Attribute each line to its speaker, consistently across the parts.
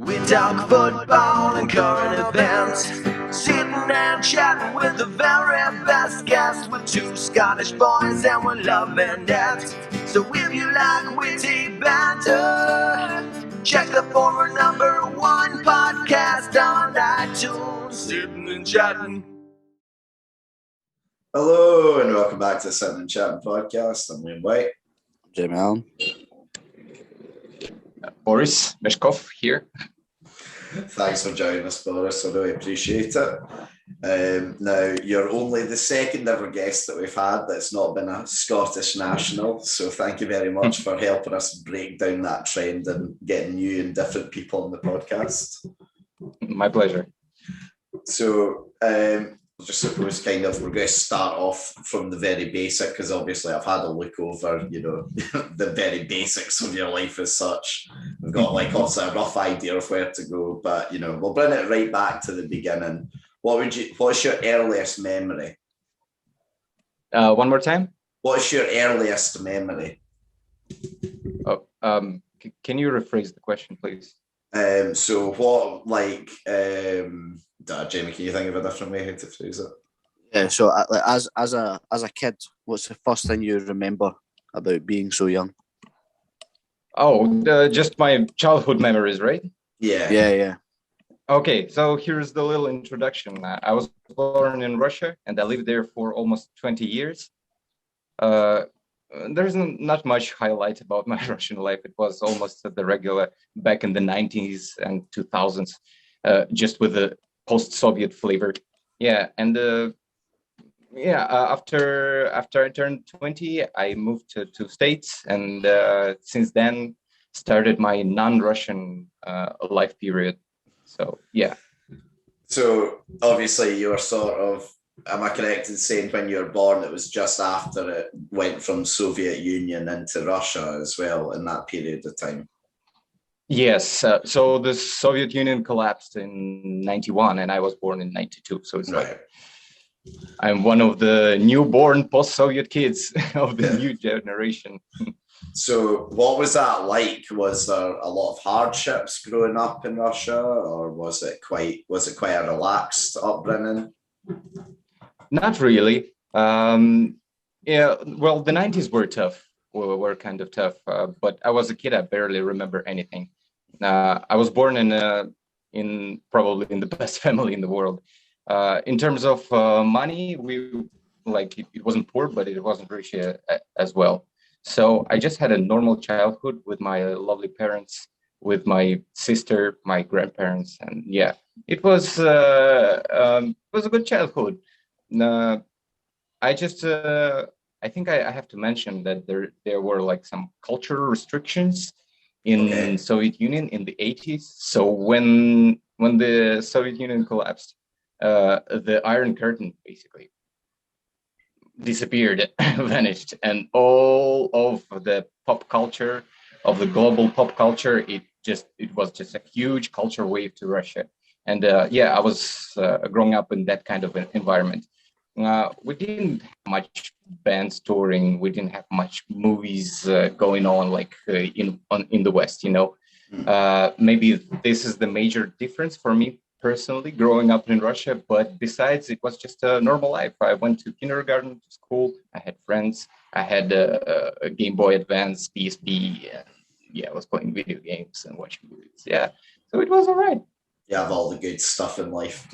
Speaker 1: We talk football and current events, sitting and chatting with the very best guests, with two Scottish boys and we're loving it. So if you like witty banter, check the former #1 podcast on iTunes, Sitting and Chatting.
Speaker 2: Hello and welcome back to the Sitting and Chatting podcast. I'm Whyte.
Speaker 3: I'm Allan.
Speaker 4: Boris Meshkov here.
Speaker 2: Thanks for joining us, Boris. I really appreciate it. Now, you're only the second ever guest that we've had that's not been a Scottish national, so thank you very much for helping us break down that trend and getting new and different people on the podcast.
Speaker 4: My pleasure.
Speaker 2: So, I just suppose we're going to start off from the very basic, because obviously I've had a look over, the very basics of your life as such. We've got also a rough idea of where to go, but we'll bring it right back to the beginning. What's your earliest memory?
Speaker 4: One more time?
Speaker 2: What's your earliest memory?
Speaker 4: Oh, can you rephrase the question, please?
Speaker 2: Jamie, can you think of a different way to phrase it?
Speaker 3: Yeah. So, as a kid, what's the first thing you remember about being so young?
Speaker 4: Oh, just my childhood memories, right?
Speaker 3: Yeah.
Speaker 4: Okay, so here's the little introduction. I was born in Russia, and I lived there for almost 20 years. There's not much highlight about my Russian life. It was almost the regular back in the 90s and 2000s, just with the post-Soviet flavor. After I turned 20, I moved to States, and since then started my non-Russian life period. So yeah.
Speaker 2: So obviously you were sort of, am I correct in saying when you were born it was just after it went from Soviet Union into Russia as well in that period of time?
Speaker 4: Yes, so the Soviet Union collapsed in 91 and I was born in 92. So it's
Speaker 2: right.
Speaker 4: I'm one of the newborn post-Soviet kids of the new generation.
Speaker 2: So what was that like? Was there a lot of hardships growing up in Russia, or was it quite a relaxed upbringing?
Speaker 4: Not really. Well, the 90s were tough. Were kind of tough, but I was a kid. I barely remember anything. I was born in probably in the best family in the world. In terms of money, it wasn't poor, but it wasn't rich as well. So I just had a normal childhood with my lovely parents, with my sister, my grandparents, and yeah, it was a good childhood. I think I have to mention that there were some cultural restrictions in Soviet Union in the 80s. So when the Soviet Union collapsed, the Iron Curtain basically disappeared, vanished, and all of the pop culture, of the global pop culture, it was just a huge culture wave to Russia. And I was growing up in that kind of an environment. We didn't have much bands touring. We didn't have much movies going on in the West. Maybe this is the major difference for me personally, growing up in Russia. But besides, it was just a normal life. I went to kindergarten, to school. I had friends. I had a Game Boy Advance, PSP. I was playing video games and watching movies. Yeah, so it was all right.
Speaker 2: You have all the good stuff in life.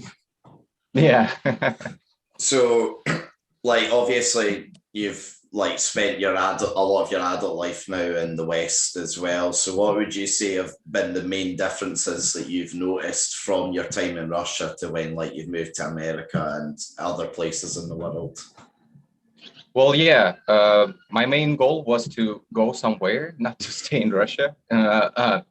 Speaker 4: Yeah.
Speaker 2: So, obviously, you've spent a lot of your adult life now in the West as well. So, what would you say have been the main differences that you've noticed from your time in Russia to when you've moved to America and other places in the world?
Speaker 4: Well, my main goal was to go somewhere, not to stay in Russia. I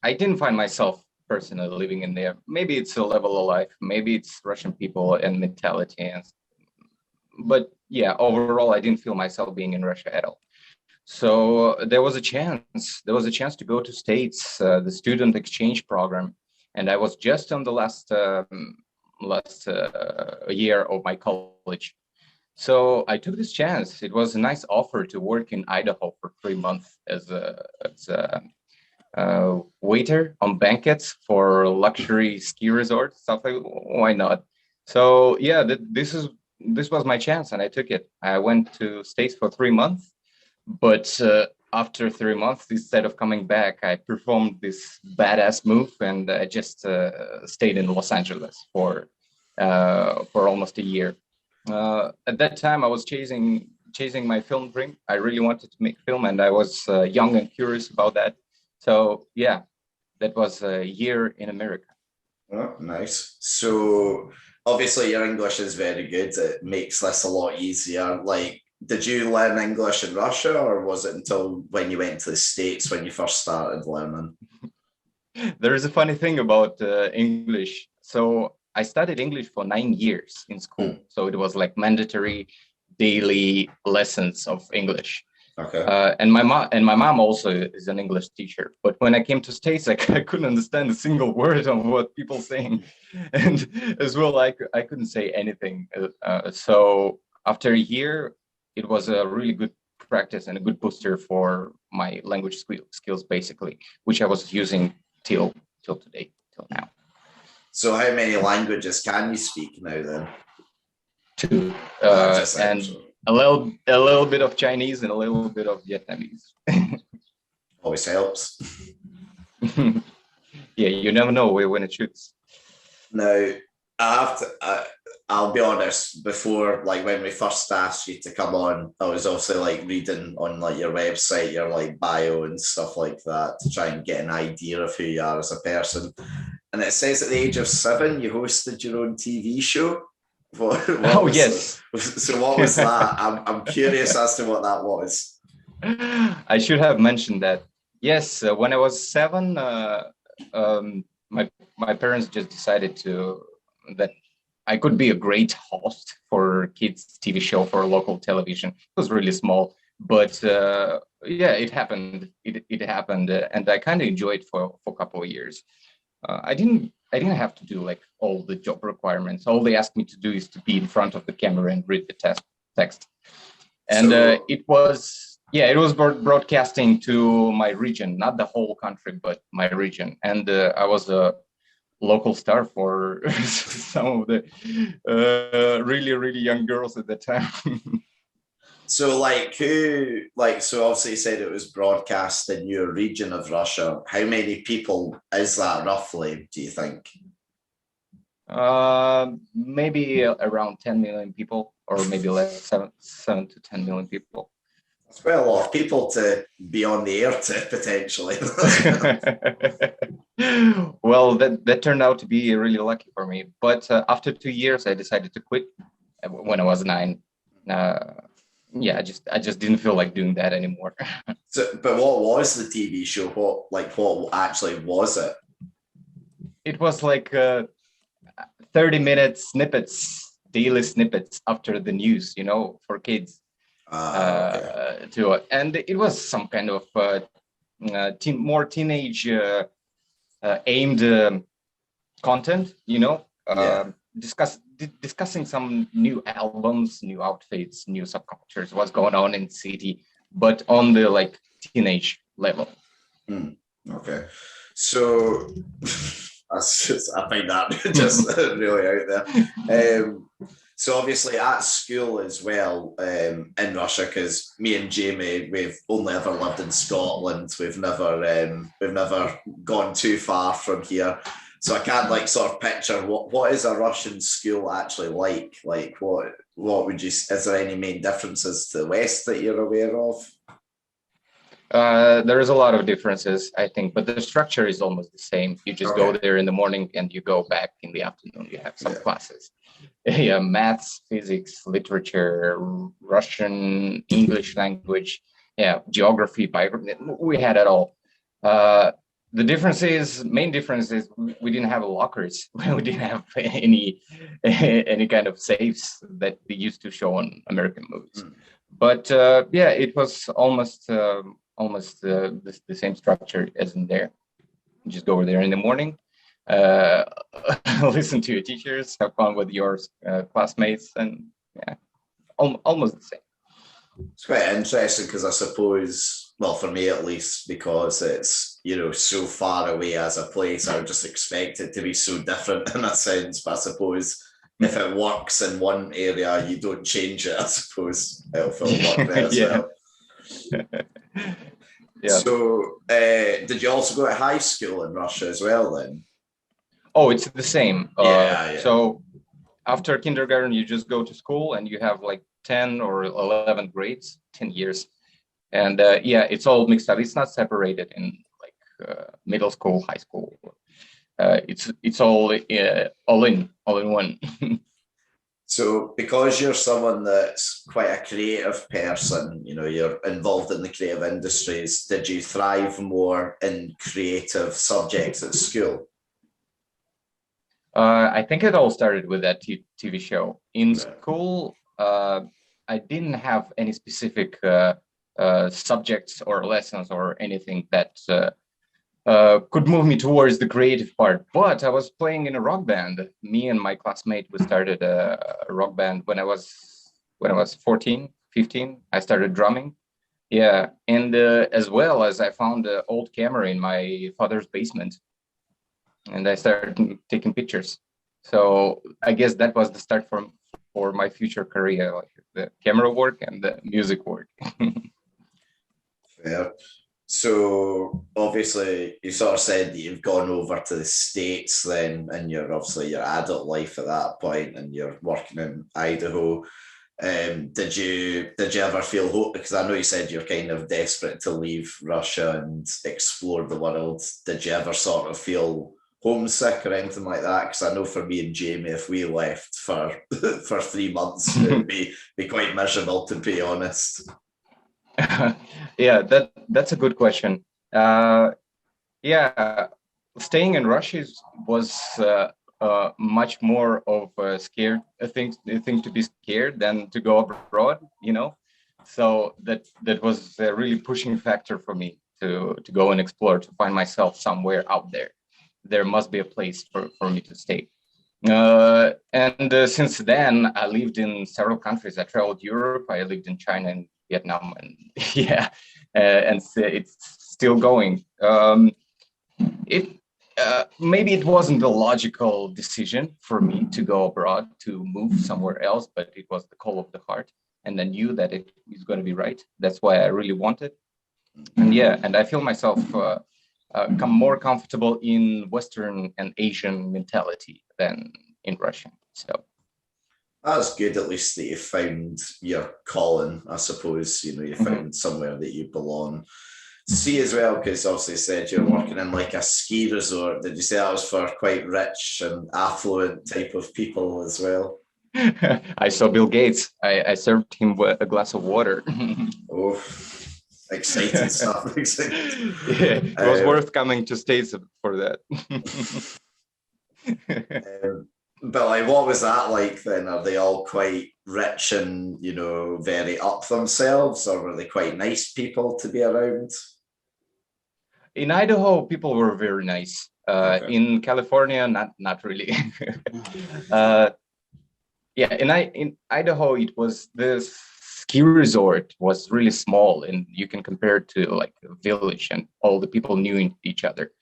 Speaker 4: didn't find myself personally living in there. Maybe it's a level of life, maybe it's Russian people and mentality, but overall I didn't feel myself being in Russia at all. So there was a chance to go to States, the student exchange program, and I was just on the last year of my college. So I took this chance. It was a nice offer to work in Idaho for 3 months as a waiter on banquets for luxury ski resorts, stuff like. Why not? So yeah, this was my chance, and I took it. I went to States for 3 months, but after 3 months, instead of coming back, I performed this badass move, and I just stayed in Los Angeles for almost a year. At that time, I was chasing my film dream. I really wanted to make film, and I was young and curious about that. So yeah, that was a year in America.
Speaker 2: Oh, nice. So obviously your English is very good. It makes this a lot easier. Like, did you learn English in Russia, or was it until when you went to the States when you first started learning?
Speaker 4: There is a funny thing about English. So I studied English for 9 years in school. So it was like mandatory daily lessons of English.
Speaker 2: Okay.
Speaker 4: And my mom also is an English teacher. But when I came to States, I couldn't understand a single word of what people saying, and as well, I couldn't say anything. So after a year, it was a really good practice and a good booster for my language skills, basically, which I was using till today, till now.
Speaker 2: So how many languages can you speak now then?
Speaker 4: 2, and a little bit of Chinese and a little bit of Vietnamese.
Speaker 2: Always helps.
Speaker 4: Yeah, you never know when it shoots.
Speaker 2: Now, I'll be honest, before, like, when we first asked you to come on, I was also like reading on like your website, your like bio and stuff like that to try and get an idea of who you are as a person. And it says at the age of 7, you hosted your own TV show.
Speaker 4: Yes.
Speaker 2: So what was that? I'm curious as to what that was.
Speaker 4: I should have mentioned that. Yes, when I was 7, my parents just decided that I could be a great host for kids' TV show for local television. It was really small, but yeah, it happened. It happened, and I kind of enjoyed for a couple of years. I didn't have to do like all the job requirements. All they asked me to do is to be in front of the camera and read the text. And it was broadcasting to my region, not the whole country, but my region. And I was a local star for some of the really, really young girls at the time.
Speaker 2: So so obviously you said it was broadcast in your region of Russia. How many people is that roughly, do you think?
Speaker 4: Maybe around 10 million people, or maybe less, 7 to 10 million people.
Speaker 2: That's quite a lot of people to be on the air to, potentially.
Speaker 4: Well, that turned out to be really lucky for me. But after 2 years, I decided to quit when I was 9. Yeah, I just didn't feel like doing that anymore.
Speaker 2: But what was the TV show? What actually was it?
Speaker 4: It was like 30-minute snippets, daily snippets after the news, for kids. Okay. And it was some kind of more teenage aimed content, discussing some new albums, new outfits, new subcultures, what's going on in the city, but on the like teenage level.
Speaker 2: Okay, so I find that just really out there. So obviously at school as well, in Russia, because me and Jamie, we've only ever lived in Scotland. We've never gone too far from here. So I can't sort of picture what is a Russian school actually like? Like what would you, is there any main differences to the West that you're aware of?
Speaker 4: There is a lot of differences, I think, but the structure is almost the same. You just go there in the morning and you go back in the afternoon. You have some classes. Yeah, maths, physics, literature, Russian, English language, geography, biography. We had it all. The main difference is we didn't have lockers. We didn't have any kind of safes that they used to show on American movies. But it was almost the same structure as in there. You just go over there in the morning, listen to your teachers, have fun with your classmates, and almost the same.
Speaker 2: It's quite interesting because I suppose well, for me at least, because it's, you know, so far away as a place. I would just expect it to be so different in a sense. But I suppose if it works in one area, you don't change it. I suppose it'll work there as
Speaker 4: Yeah.
Speaker 2: well.
Speaker 4: Yeah.
Speaker 2: So, did you also go to high school in Russia as well then?
Speaker 4: Oh, it's the same.
Speaker 2: Yeah.
Speaker 4: So after kindergarten, you just go to school and you have like 10 or 11 grades, 10 years. And yeah, it's all mixed up. It's not separated in like middle school, high school. It's all in one.
Speaker 2: So, because you're someone that's quite a creative person, you know, you're involved in the creative industries, did you thrive more in creative subjects at school?
Speaker 4: I think it all started with that TV show. In school, I didn't have any specific subjects or lessons or anything that could move me towards the creative part. But I was playing in a rock band. Me and my classmate, we started a rock band when I was 14, 15. I started drumming. Yeah, and as well as I found an old camera in my father's basement, and I started taking pictures. So I guess that was the start for my future career, like the camera work and the music work.
Speaker 2: Fair. So obviously you sort of said that you've gone over to the States then, and you're obviously your adult life at that point, and you're working in Idaho. Did you ever feel hope? Because I know you said you're kind of desperate to leave Russia and explore the world. Did you ever sort of feel homesick or anything like that? Because I know for me and Jamie, if we left for 3 months, it would be quite miserable, to be honest.
Speaker 4: Yeah, that's a good question. Yeah, staying in Russia was much more of a thing to be scared than to go abroad, you know. So that was a really pushing factor for me to go and explore, to find myself somewhere out there. There must be a place for me to stay. And since then, I lived in several countries. I traveled Europe. I lived in China and Vietnam, and yeah, and it's still going. Maybe it wasn't a logical decision for me to go abroad, to move somewhere else, but it was the call of the heart, and I knew that it was going to be right. That's why I really wanted. And yeah, and I feel myself more comfortable in Western and Asian mentality than in Russian. So
Speaker 2: that's good, at least that you found your calling, I suppose. You know, you found somewhere that you belong. See as well, because obviously you said you're working in like a ski resort. Did you say that was for quite rich and affluent type of people as well?
Speaker 4: I saw Bill Gates. I served him a glass of water.
Speaker 2: Oh, exciting stuff.
Speaker 4: Yeah, it was worth coming to States for that.
Speaker 2: But like, what was that like then? Are they all quite rich and, you know, very up themselves, or were they quite nice people to be around?
Speaker 4: In Idaho, people were very nice.
Speaker 2: Okay.
Speaker 4: In California, not really. Yeah, in Idaho, it was this ski resort was really small, and you can compare it to like a village, and all the people knew each other.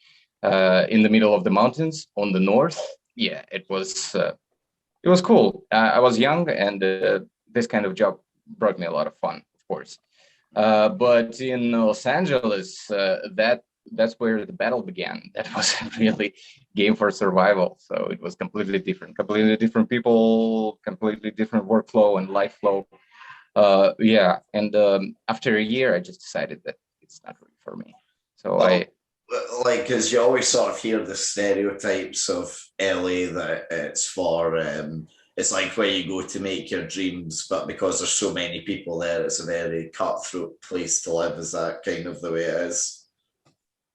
Speaker 4: In the middle of the mountains on the north, yeah, it was cool. I was young, and this kind of job brought me a lot of fun, of course. But in Los Angeles, that's where the battle began. That was really game for survival. So it was completely different people, completely different workflow and life flow. Yeah, and after a year, I just decided that it's not really for me. So
Speaker 2: like, because you always sort of hear the stereotypes of LA that it's for, it's like where you go to make your dreams, but because there's so many people there, it's a very cutthroat place to live. Is that kind of the way it is?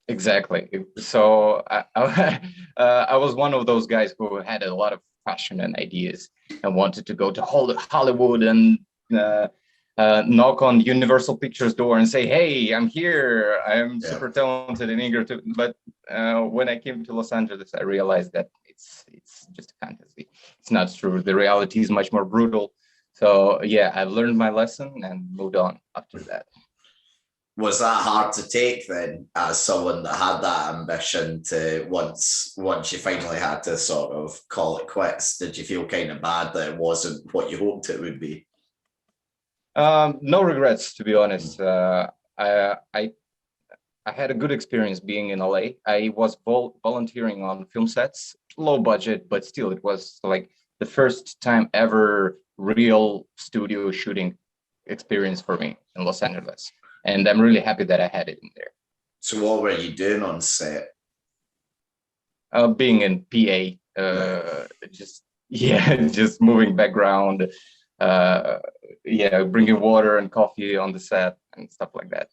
Speaker 4: Exactly. So I was one of those guys who had a lot of passion and ideas and wanted to go to Hollywood and knock on Universal Pictures door and say, "Hey, I'm here. I'm super talented and eager to." But when I came to Los Angeles, I realized that it's just a fantasy. It's not true. The reality is much more brutal. So yeah, I learned my lesson and moved on after that.
Speaker 2: Was that hard to take then, as someone that had that ambition to once you finally had to sort of call it quits? Did you feel kind of bad that it wasn't what you hoped it would be?
Speaker 4: No regrets, to be honest. I had a good experience being in LA. I was volunteering on film sets, low budget, but still, it was like the first time ever real studio shooting experience for me in Los Angeles. And I'm really happy that I had it in there.
Speaker 2: So what were you doing on set?
Speaker 4: Being in PA, just moving background, bringing water and coffee on the set and stuff like that.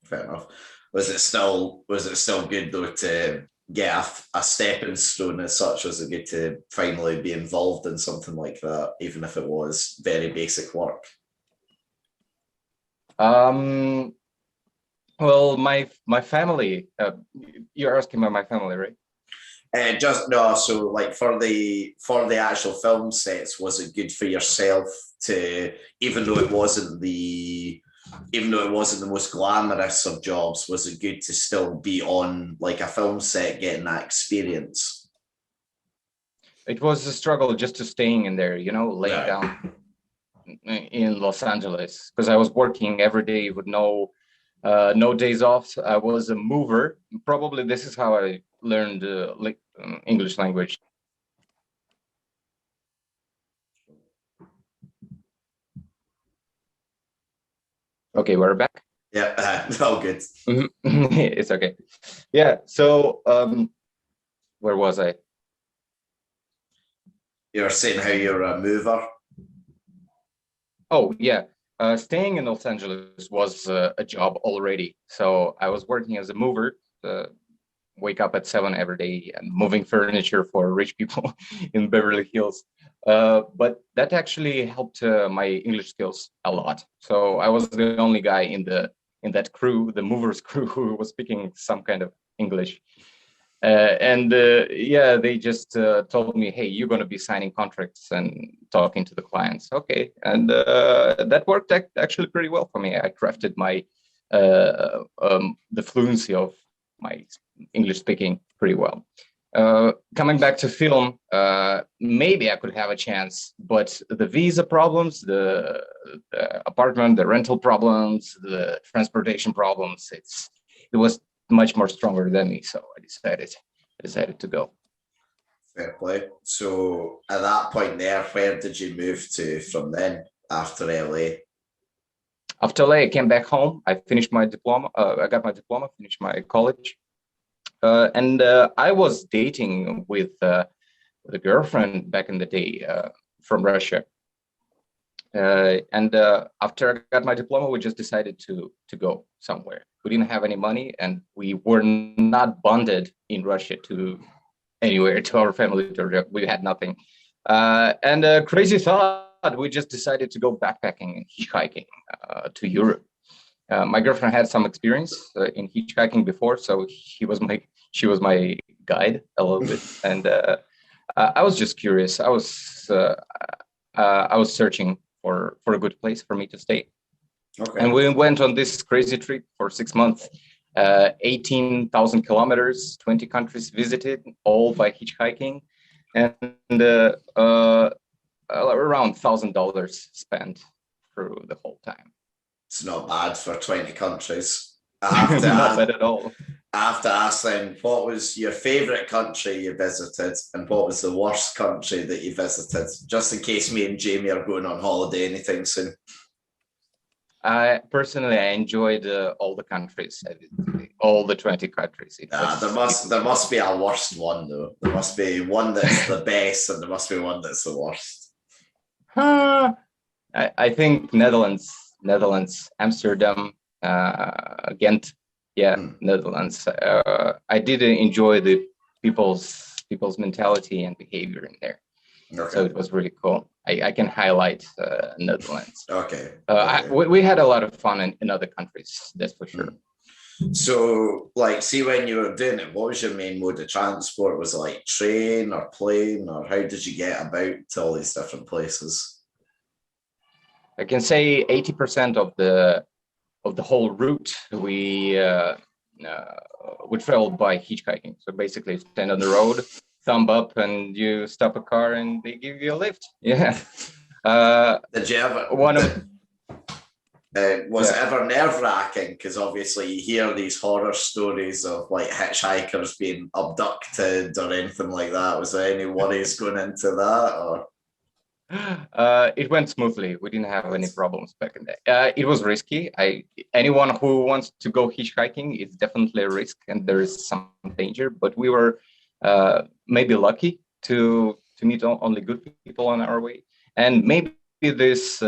Speaker 2: Fair enough. Was it still good though to get a stepping stone as such? Was it good to finally be involved in something like that, even if it was very basic work?
Speaker 4: Well, my family. You're asking about my family, right?
Speaker 2: Just no. So, like for the actual film sets, was it good for yourself to, even though it wasn't the most glamorous of jobs, was it good to still be on like a film set, getting that experience?
Speaker 4: It was a struggle just to staying in there, laying down in Los Angeles, because I was working every day with no days off. I was a mover. Probably this is how I learned English language. Okay, we're back.
Speaker 2: Yeah, all good.
Speaker 4: It's okay. Yeah. So, where was I?
Speaker 2: You were saying how you're a mover.
Speaker 4: Oh yeah. Staying in Los Angeles was a job already. So I was working as a mover. Wake up at 7 every day and moving furniture for rich people in Beverly Hills. But that actually helped my English skills a lot. So I was the only guy in that crew, the movers crew, who was speaking some kind of English. They just told me, hey, you're going to be signing contracts and talking to the clients. Okay. And that worked actually pretty well for me. I crafted my the fluency of my English speaking pretty well. Coming back to film, maybe I could have a chance, but the visa problems, the apartment, the rental problems, the transportation problems, it was much more stronger than me. So I decided to go.
Speaker 2: Fair play. So at that point there, where did you move to from then after LA?
Speaker 4: After LA, I came back home. I finished my diploma. I got my diploma, finished my college. And I was dating with a girlfriend back in the day from Russia. And after I got my diploma, we just decided to go somewhere. We didn't have any money, and we were not bonded in Russia to anywhere, to our family. We had nothing. And crazy thought, we just decided to go backpacking and hitchhiking to Europe. My girlfriend had some experience in hitchhiking before, so she was my guide a little bit, and I was just curious. I was searching for a good place for me to stay. Okay. And we went on this crazy trip for 6 months, 18,000 kilometers, 20 countries visited, all by hitchhiking, and around $1,000 spent through the whole time.
Speaker 2: It's not bad for 20 countries.
Speaker 4: Not bad at all.
Speaker 2: I have to ask then, what was your favorite country you visited, and what was the worst country that you visited? Just in case me and Jamie are going on holiday anytime soon.
Speaker 4: Personally, I enjoyed all the countries, all the 20 countries.
Speaker 2: There must be a worst one though. There must be one that's the best, and there must be one that's the worst.
Speaker 4: I think Netherlands, Amsterdam, Ghent. Yeah, Netherlands. I did enjoy the people's mentality and behavior in there. Okay. So it was really cool. I can highlight Netherlands.
Speaker 2: Okay.
Speaker 4: We had a lot of fun in other countries, that's for sure.
Speaker 2: So, like, see, when you were doing it, what was your main mode of transport? Was it like train or plane, or how did you get about to all these different places?
Speaker 4: I can say 80% of the the whole route, we traveled by hitchhiking. So basically, you stand on the road, thumb up, and you stop a car, and they give you a lift. Yeah.
Speaker 2: Did you ever?
Speaker 4: One of
Speaker 2: Was it ever nerve-wracking? Because obviously you hear these horror stories of like hitchhikers being abducted or anything like that. Was there any worries going into that, or?
Speaker 4: It went smoothly. We didn't have any problems back in the day. It was risky. Anyone who wants to go hitchhiking, it's definitely a risk, and there is some danger. But we were maybe lucky to meet only good people on our way, and maybe this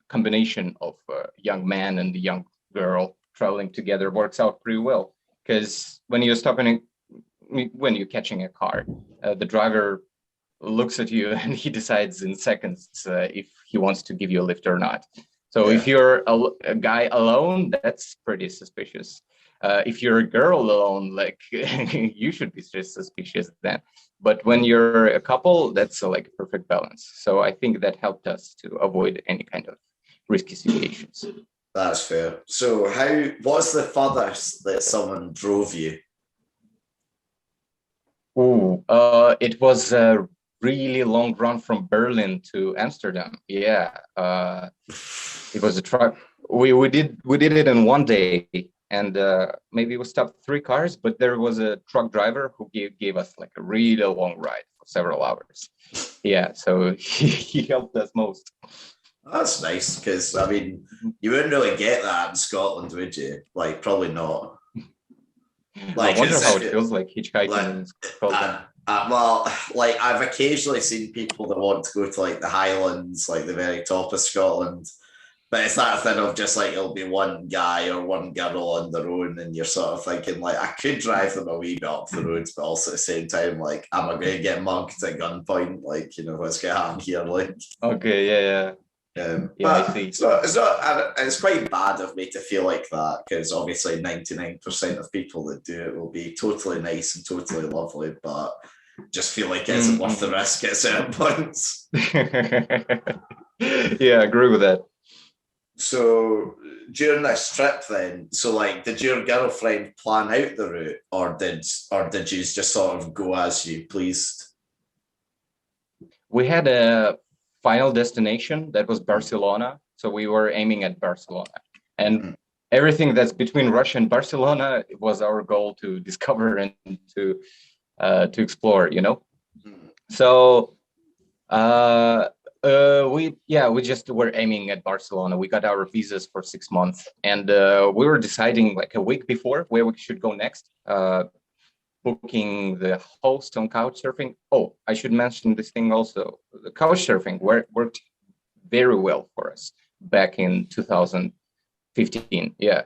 Speaker 4: combination of a young man and a young girl traveling together works out pretty well. Because when you're catching a car, the driver looks at you and he decides in seconds if he wants to give you a lift or not. So if you're a guy alone, that's pretty suspicious. If you're a girl alone, like you should be just suspicious then. But when you're a couple, that's like a perfect balance. So I think that helped us to avoid any kind of risky situations.
Speaker 2: That's fair. So what's the furthest that someone drove you?
Speaker 4: It was a really long run from Berlin to Amsterdam. Yeah, it was a truck. We did it in one day, and maybe we stopped 3 cars, but there was a truck driver who gave us like a really long ride for several hours. Yeah, so he helped us most.
Speaker 2: That's nice, because I mean, you wouldn't really get that in Scotland, would you? Like, probably not.
Speaker 4: Like, I wonder how it feels like hitchhiking in Scotland.
Speaker 2: Well, like I've occasionally seen people that want to go to like the Highlands, like the very top of Scotland, but it's that thing of just like it'll be one guy or one girl on their own, and you're sort of thinking like I could drive them a wee bit up the roads, but also at the same time like am I going to get mugged at gunpoint? Like, you know, what's going to happen here? Like,
Speaker 4: okay, yeah. I see.
Speaker 2: It's quite bad of me to feel like that, because obviously 99% of people that do it will be totally nice and totally lovely, but just feel like it isn't worth the risk at certain points.
Speaker 4: Yeah, I agree with that.
Speaker 2: So during this trip then, so like did your girlfriend plan out the route, or did you just sort of go as you pleased?
Speaker 4: We had a final destination that was Barcelona, so we were aiming at Barcelona, and everything that's between Russia and Barcelona was our goal to discover and to explore, you know. So we just were aiming at Barcelona. We got our visas for 6 months, and we were deciding like a week before where we should go next, booking the host on Couchsurfing. Oh, I should mention this thing also. The Couchsurfing worked very well for us back in 2015. Yeah.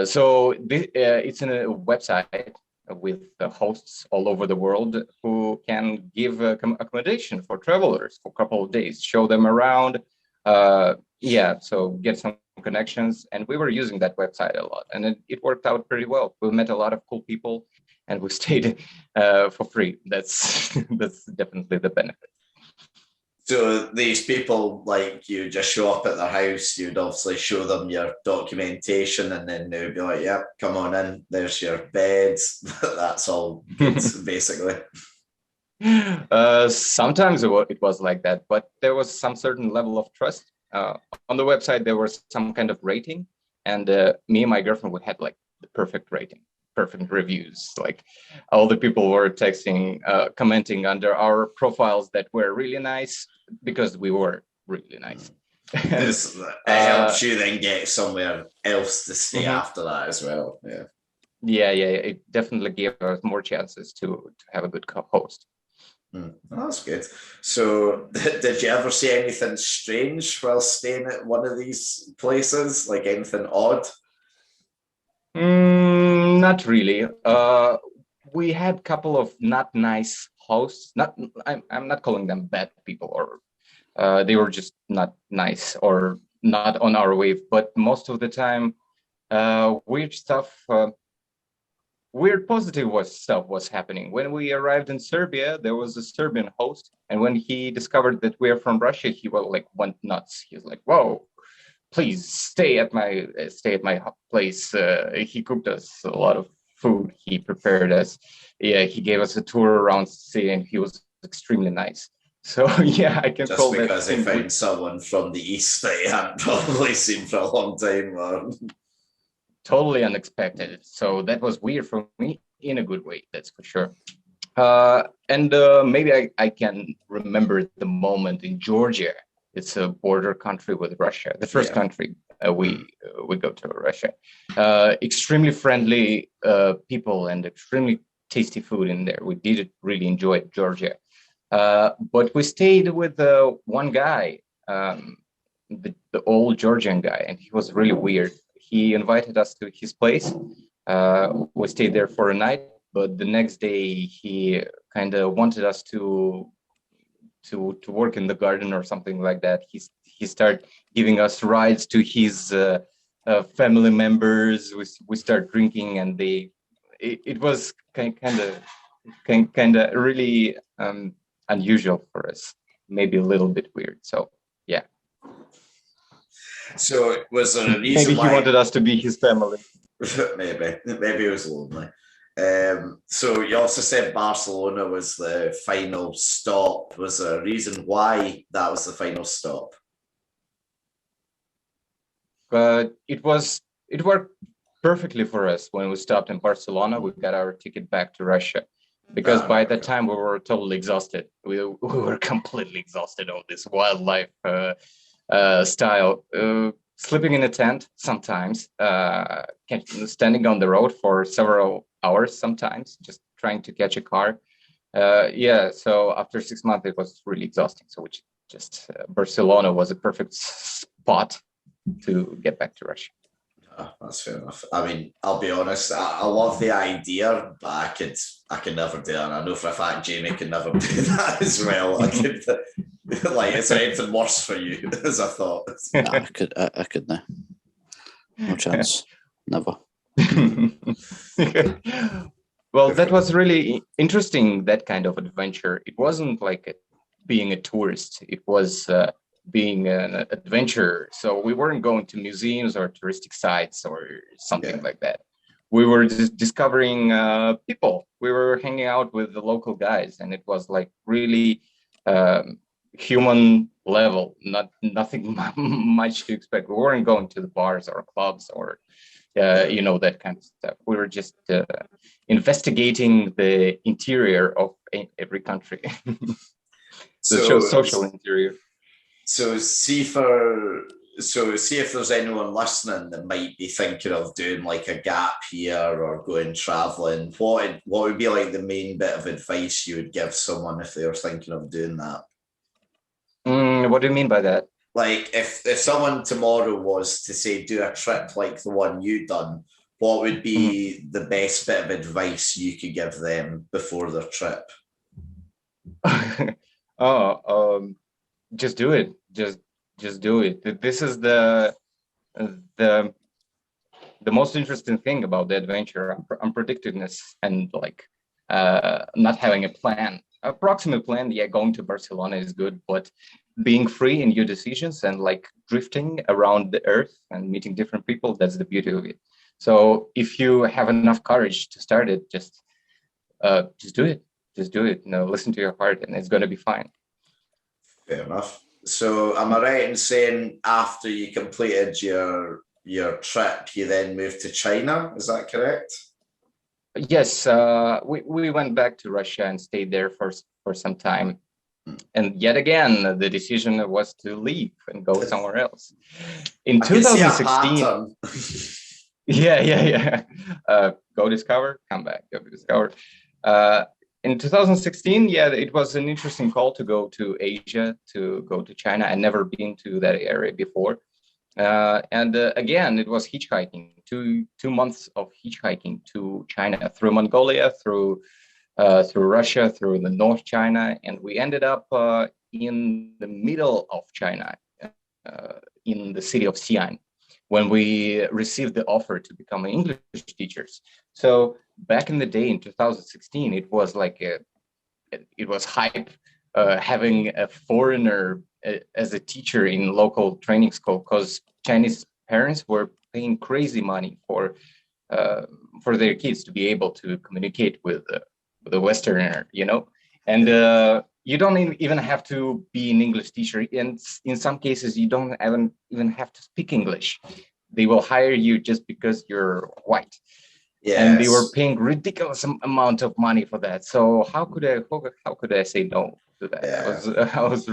Speaker 4: So it's in a website with hosts all over the world who can give accommodation for travelers for a couple of days, show them around. So get some connections. And we were using that website a lot, and it worked out pretty well. We met a lot of cool people, and we stayed for free. That's definitely the benefit.
Speaker 2: So these people, like, you just show up at their house, you'd obviously show them your documentation, and then they'd be like, yeah, come on in, there's your bed. That's all good, basically.
Speaker 4: Sometimes it was like that, but there was some certain level of trust. On the website, there was some kind of rating, and me and my girlfriend, we had like the perfect rating, perfect reviews. Like all the people were texting, commenting under our profiles that were really nice, because we were really nice.
Speaker 2: It helps you then get somewhere else to stay after that as well. Yeah,
Speaker 4: it definitely gave us more chances to have a good host.
Speaker 2: Oh, that's good. So did you ever see anything strange while staying at one of these places, like anything odd?
Speaker 4: Not really. We had a couple of not nice hosts. I'm not calling them bad people, or they were just not nice or not on our wave. But most of the time, weird positive stuff was happening. When we arrived in Serbia, there was a Serbian host, and when he discovered that we're from Russia, he went nuts. He was like, "Whoa, please stay at my place. He cooked us a lot of food. He prepared us. Yeah, he gave us a tour around the city, and he was extremely nice. So yeah, I can
Speaker 2: Just
Speaker 4: call that
Speaker 2: because they
Speaker 4: thing
Speaker 2: found someone from the east that you hadn't probably seen for a long time. Or...
Speaker 4: totally unexpected. So that was weird for me in a good way, that's for sure. And maybe I can remember the moment in Georgia. It's a border country with Russia, the first country we go to Russia. Extremely friendly people and extremely tasty food in there. We did really enjoy Georgia. But we stayed with one guy, the old Georgian guy, and he was really weird. He invited us to his place. We stayed there for a night, but the next day he kind of wanted us to work in the garden or something like that. He started giving us rides to his family members. We start drinking, and it was kind of really unusual for us, maybe a little bit weird. So yeah.
Speaker 2: So was there a reason
Speaker 4: maybe he wanted us to be his family?
Speaker 2: maybe it was lonely. So you also said Barcelona was the final stop. Was there a reason why that was the final stop?
Speaker 4: It worked perfectly for us. When we stopped in Barcelona, we got our ticket back to Russia, because by that time we were totally exhausted. We were completely exhausted of this wildlife style. Sleeping in a tent sometimes, standing on the road for several hours sometimes, just trying to catch a car. So after 6 months, it was really exhausting. So Barcelona was a perfect spot to get back to Russia.
Speaker 2: Oh, that's fair enough. I mean, I'll be honest, I love the idea, but I can never do it. And I know for a fact Jamie can never do that as well. I could, like, is there anything worse for you, as I thought?
Speaker 3: Nah, I could now. No chance. Never.
Speaker 4: Well, that was really interesting, that kind of adventure. It wasn't like being a tourist. It was being an adventurer. So we weren't going to museums or touristic sites or something like that. We were just discovering people. We were hanging out with the local guys, and it was like really human level, nothing much to expect. We weren't going to the bars or clubs or that kind of stuff. We were just investigating the interior of every country. The social interior.
Speaker 2: So see if there's anyone listening that might be thinking of doing like a gap year or going traveling. What would be like the main bit of advice you would give someone if they were thinking of doing that?
Speaker 4: What do you mean by that?
Speaker 2: Like if someone tomorrow was to say do a trip like the one you done, what would be the best bit of advice you could give them before their trip?
Speaker 4: Just do it. Just do it. This is the most interesting thing about the adventure: unpredictedness and like not having a plan. Approximate plan, going to Barcelona is good, but being free in your decisions and like drifting around the earth and meeting different people, that's the beauty of it. So if you have enough courage to start it, just do it. Just do it. Listen to your heart, and it's going to be fine.
Speaker 2: Fair enough. So am I right in saying after you completed your trip, you then moved to China? Is that correct?
Speaker 4: Yes, we went back to Russia and stayed there for some time. And yet again, the decision was to leave and go somewhere else. In 2016, go discover, come back, go discover. In 2016, it was an interesting call to go to Asia, to go to China. I'd never been to that area before. And again, it was hitchhiking, two months of hitchhiking to China, through Mongolia, through Russia, through the North China. And we ended up in the middle of China, in the city of Xi'an, when we received the offer to become English teachers. So back in the day in 2016, it was like it was hype having a foreigner as a teacher in local training school, because Chinese parents were paying crazy money for their kids to be able to communicate with a Westerner, and you don't even have to be an English teacher. And in some cases, you don't even have to speak English. They will hire you just because you're white.
Speaker 2: Yes.
Speaker 4: And they were paying ridiculous amount of money for that. So how could I say no to that?
Speaker 2: Yeah.
Speaker 4: I was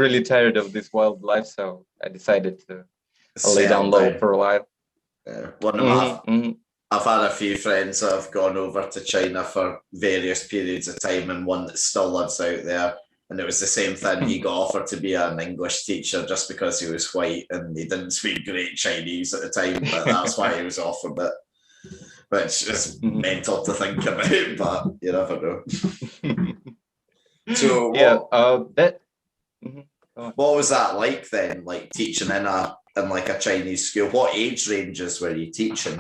Speaker 4: really tired of this wild life, so I decided to lay down low for a while.
Speaker 2: Yeah. I've had a few friends that have gone over to China for various periods of time, and one that still lives out there. And it was the same thing. He got offered to be an English teacher just because he was white and he didn't speak great Chinese at the time, but that's why he was offered it. Which is mental to think about, but you never know. So
Speaker 4: yeah,
Speaker 2: what was that like then? Like teaching in a Chinese school? What age ranges were you teaching?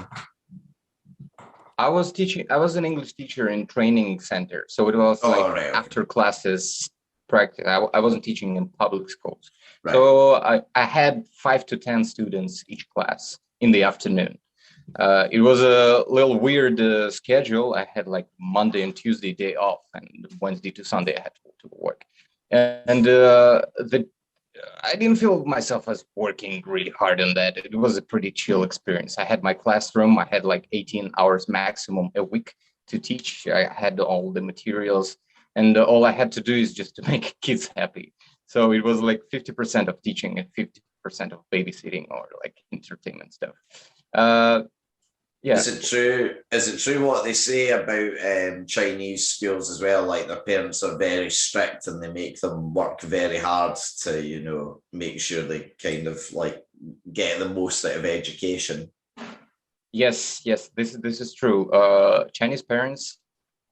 Speaker 4: I was an English teacher in training center, so it was after classes practice. I wasn't teaching in public schools, right. So I had 5 to 10 students each class in the afternoon. It was a little weird schedule. I had like Monday and Tuesday day off, and Wednesday to Sunday I had to work. And I didn't feel myself as working really hard on that. It was a pretty chill experience. I had my classroom. I had like 18 hours maximum a week to teach. I had all the materials, and all I had to do is just to make kids happy. So it was like 50% of teaching and 50% of babysitting or like entertainment stuff. Yeah.
Speaker 2: Is it true what they say about Chinese schools as well? Like their parents are very strict and they make them work very hard to, make sure they kind of like get the most out of education.
Speaker 4: Yes, this is true. Chinese parents,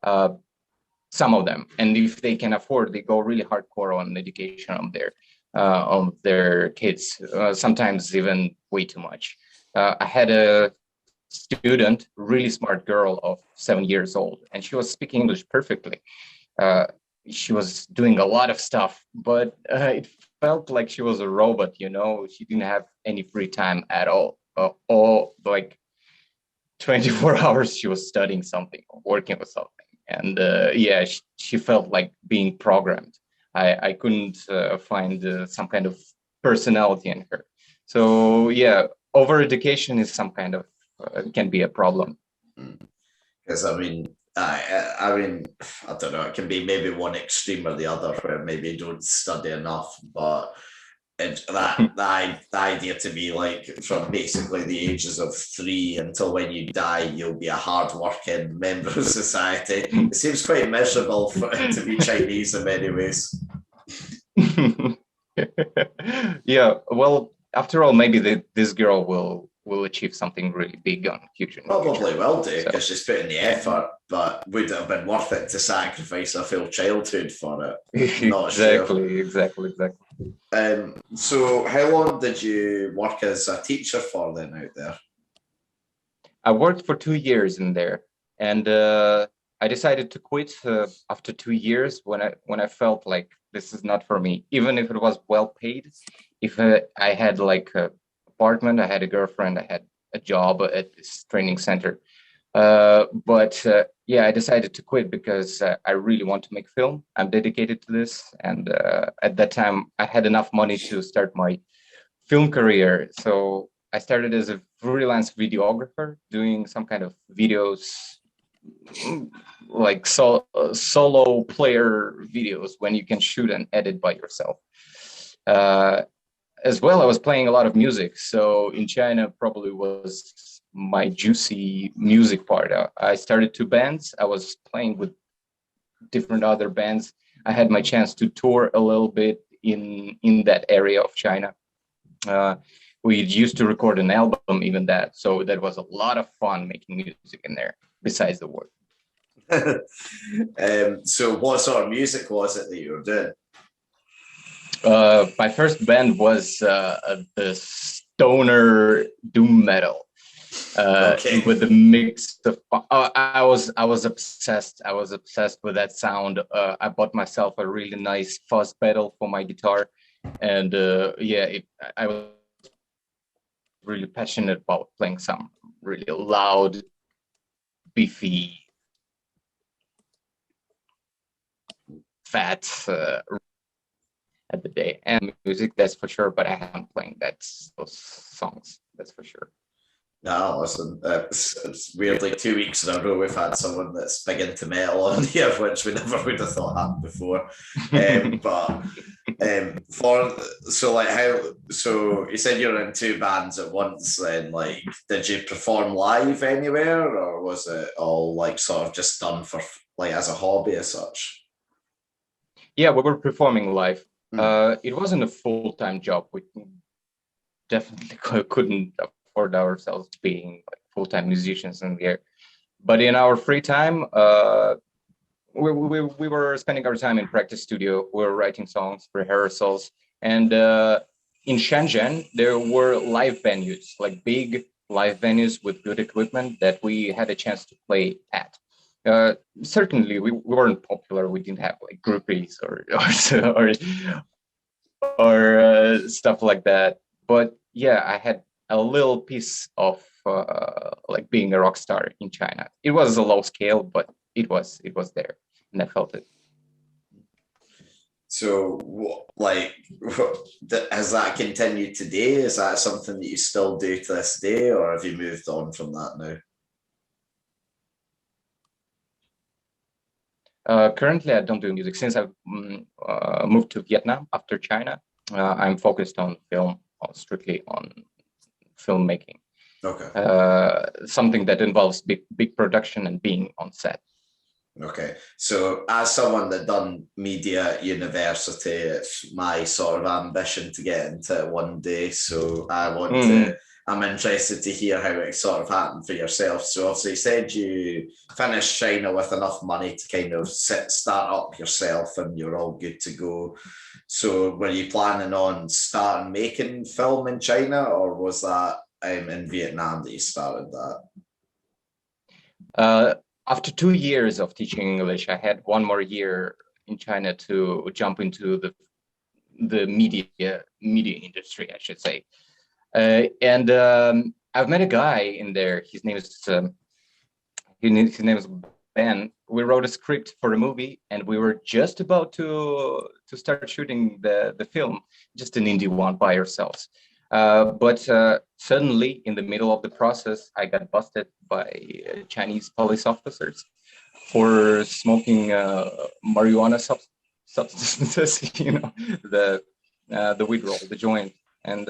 Speaker 4: some of them, and if they can afford, they go really hardcore on education on their kids. Sometimes even way too much. I had a student, really smart girl of 7 years old, and she was speaking English perfectly. She was doing a lot of stuff, but it felt like she was a robot. She didn't have any free time at all. All like 24 hours she was studying something or working with something, and she felt like being programmed. I couldn't find some kind of personality in her. So yeah, over education is some kind of can be a problem.
Speaker 2: Because I don't know, it can be maybe one extreme or the other where maybe you don't study enough, but the idea to be like from basically the ages of 3 until when you die you'll be a hard-working member of society. It seems quite miserable for it to be Chinese in many ways.
Speaker 4: Yeah, well, after all, maybe this girl will achieve something really big on future.
Speaker 2: Probably will do, because she's put in the effort, but would it have been worth it to sacrifice a full childhood for it? Not
Speaker 4: Exactly.
Speaker 2: So how long did you work as a teacher for then out there?
Speaker 4: I worked for 2 years in there, and I decided to quit after 2 years when I felt like this is not for me, even if it was well paid. If I had like a apartment, I had a girlfriend, I had a job at this training center. But I decided to quit because I really want to make film. I'm dedicated to this. And at that time, I had enough money to start my film career. So I started as a freelance videographer, doing some kind of videos, like solo player videos when you can shoot and edit by yourself. As well, I was playing a lot of music. So in China, probably was my juicy music part. I started 2 bands. I was playing with different other bands. I had my chance to tour a little bit in that area of China. We used to record an album, even that. So that was a lot of fun making music in there, besides the work.
Speaker 2: So what sort of music was it that you were doing?
Speaker 4: My first band was the stoner doom metal, with a mix of. I was obsessed. I was obsessed with that sound. I bought myself a really nice fuzz pedal for my guitar, and I was really passionate about playing some really loud, beefy, fat at the day and music, that's for sure. But I haven't playing those songs, that's for sure.
Speaker 2: No, listen, it's weirdly 2 weeks in a row we've had someone that's big into metal on here, which we never would have thought happened before. So you said you were in 2 bands at once, then like, did you perform live anywhere, or was it all like sort of just done for like as a hobby as such?
Speaker 4: Yeah, we were performing live. It wasn't a full-time job. We definitely couldn't afford ourselves being like full-time musicians in there. But in our free time, we were spending our time in practice studio. We were writing songs, rehearsals, and in Shenzhen there were live venues, like big live venues with good equipment that we had a chance to play at. Certainly, we weren't popular. We didn't have like groupies or stuff like that. But yeah, I had a little piece of like being a rock star in China. It was a low scale, but it was there, and I felt it.
Speaker 2: So, has that continued today? Is that something that you still do to this day, or have you moved on from that now?
Speaker 4: Currently, I don't do music. Since I've moved to Vietnam after China, I'm focused on film, strictly on filmmaking.
Speaker 2: Okay.
Speaker 4: Something that involves big production and being on set.
Speaker 2: Okay. So as someone that done media at university, it's my sort of ambition to get into it one day. So I'm interested to hear how it sort of happened for yourself. So obviously you said you finished China with enough money to kind of start up yourself and you're all good to go. So were you planning on starting making film in China, or was that in Vietnam that you started that?
Speaker 4: After 2 years of teaching English, I had 1 more year in China to jump into the media industry, I should say. And I've met a guy in there. His name is Ben. We wrote a script for a movie, and we were just about to start shooting the film, just an indie one by ourselves. But suddenly, in the middle of the process, I got busted by Chinese police officers for smoking marijuana substances, you know, the weed roll, the joint. And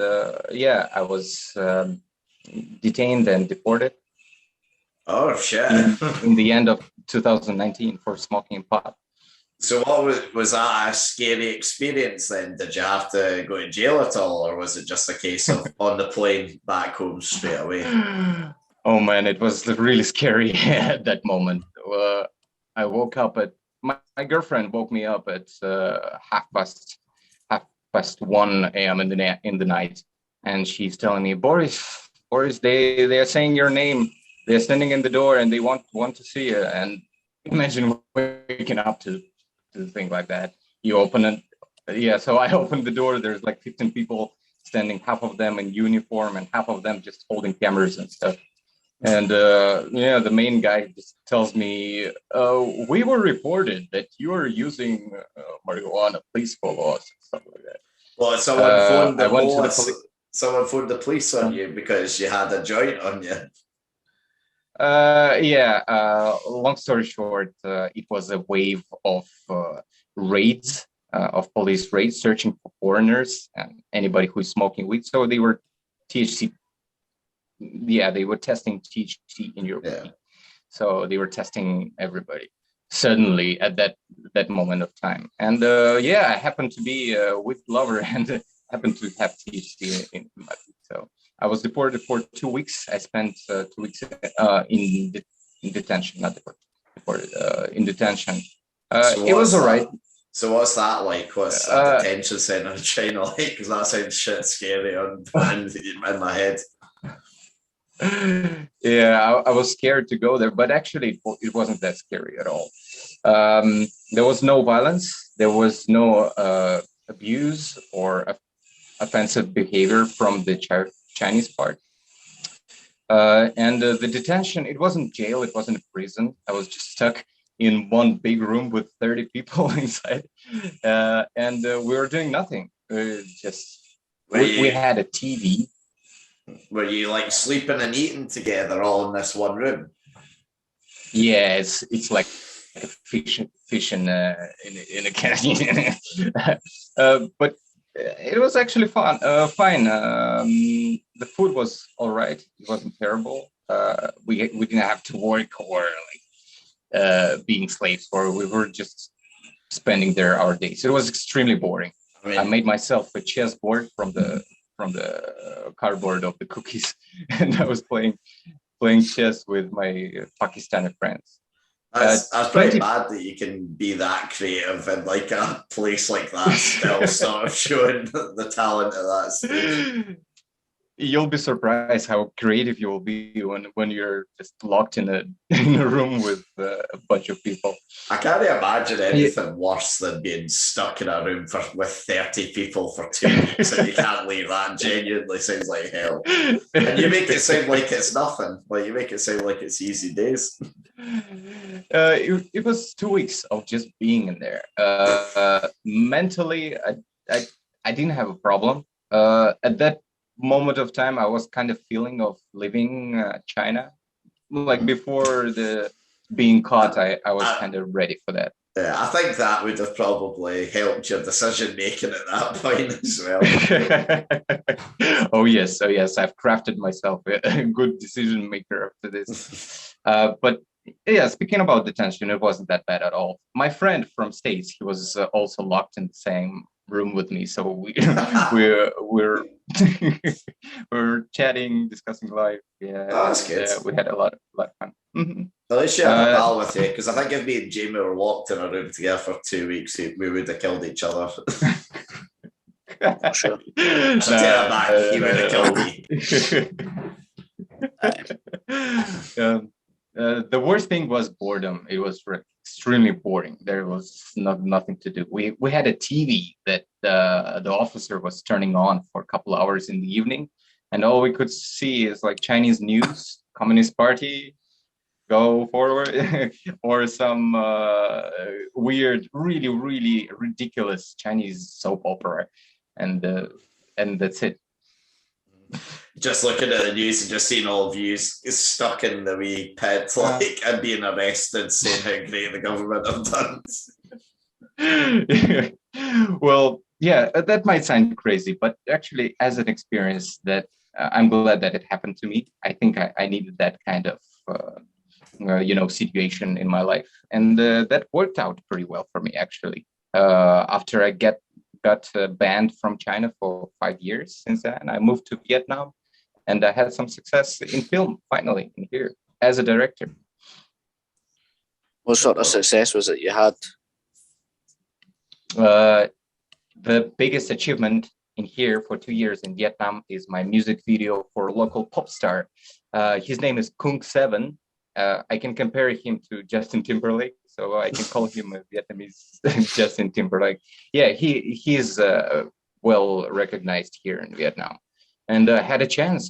Speaker 4: yeah, I was detained and deported.
Speaker 2: Oh, shit.
Speaker 4: in the end of 2019 for smoking pot.
Speaker 2: So what was that a scary experience then? Did you have to go to jail at all, or was it just a case of on the plane back home straight away?
Speaker 4: Oh man, it was really scary at that moment. I woke up at my girlfriend woke me up at half past 1 a.m. in the night, and she's telling me, Boris, they are saying your name. They're standing in the door and they want to see you. And imagine waking up to a thing like that. You open it. Yeah, so I opened the door. There's like 15 people standing, half of them in uniform and half of them just holding cameras and stuff. And yeah, the main guy just tells me, we were reported that you are using marijuana. Please follow us, and stuff like that.
Speaker 2: Well, someone phoned the police on you because you had a joint on you.
Speaker 4: Yeah, long story short, it was a wave of raids, of police raids, searching for foreigners and anybody who's smoking weed. So they were THC. Yeah, they were testing THC in your weed. So they were testing everybody suddenly at that moment of time. And yeah, I happened to be a weed lover and happened to have THC in my weed. So I was deported for 2 weeks. I spent 2 weeks in detention, not deported, in detention. It was all right.
Speaker 2: So what's that like? What's a detention center in China like? Because that sounds shit scary in my head.
Speaker 4: Yeah, I was scared to go there, but actually it wasn't that scary at all. There was no violence. There was no abuse or offensive behavior from the Chinese part. And the detention, it wasn't jail, it wasn't a prison. I was just stuck in one big room with 30 people inside, and we were doing nothing. We had a TV.
Speaker 2: Were you like sleeping and eating together all in this one room?
Speaker 4: Yeah, it's like a fish in a can. But it was actually fine. The food was all right. It wasn't terrible. We didn't have to work or like being slaves, or we were just spending there our days. It was extremely boring. I made myself a chessboard from the cardboard of the cookies, and I was playing chess with my Pakistani friends.
Speaker 2: That's pretty bad that you can be that creative in like a place like that, still sort of showing the talent at that stage.
Speaker 4: You'll be surprised how creative you will be when you're just locked in a room with a bunch of people.
Speaker 2: I can't imagine anything worse than being stuck in a room with 30 people for 2 weeks and you can't leave. That genuinely sounds like hell. And you make it sound like it's nothing. Like you make it sound like it's easy days.
Speaker 4: It was 2 weeks of just being in there. Mentally, I didn't have a problem. At that moment of time, I was kind of feeling of leaving China. Like before the being caught, I was kind of ready for that.
Speaker 2: Yeah, I think that would have probably helped your decision making at that point as
Speaker 4: well. Oh yes, I've crafted myself a good decision maker after this. But yeah, speaking about detention, it wasn't that bad at all. My friend from States, he was also locked in the same room with me, so we're we're chatting, discussing life. Yeah,
Speaker 2: that's good.
Speaker 4: We had a lot of fun. Mm-hmm.
Speaker 2: At least you have a pal with you, because I think if me and Jamie were locked in a room together for 2 weeks, we would have killed each other.
Speaker 3: Sure.
Speaker 2: I take that back. He would have killed me.
Speaker 4: The worst thing was boredom. It was extremely boring. There was nothing to do. We had a TV that the officer was turning on for a couple hours in the evening, and all we could see is like Chinese news, Communist Party, go forward, or some weird, really, really ridiculous Chinese soap opera, and that's it.
Speaker 2: Just looking at the news and just seeing all of you stuck in the wee pit, like, and being arrested, saying how great the government have done.
Speaker 4: Well, yeah, that might sound crazy, but actually, as an experience, that I'm glad that it happened to me. I think I needed that kind of, situation in my life, and that worked out pretty well for me, actually. After I got banned from China for 5 years since then, I moved to Vietnam, and I had some success in film, finally, in here, as a director.
Speaker 3: What sort of success was it you had?
Speaker 4: The biggest achievement in here for 2 years in Vietnam is my music video for a local pop star. His name is Kung Seven. I can compare him to Justin Timberlake, so I can call him a Vietnamese Justin Timberlake. Yeah, he's well recognized here in Vietnam, and I had a chance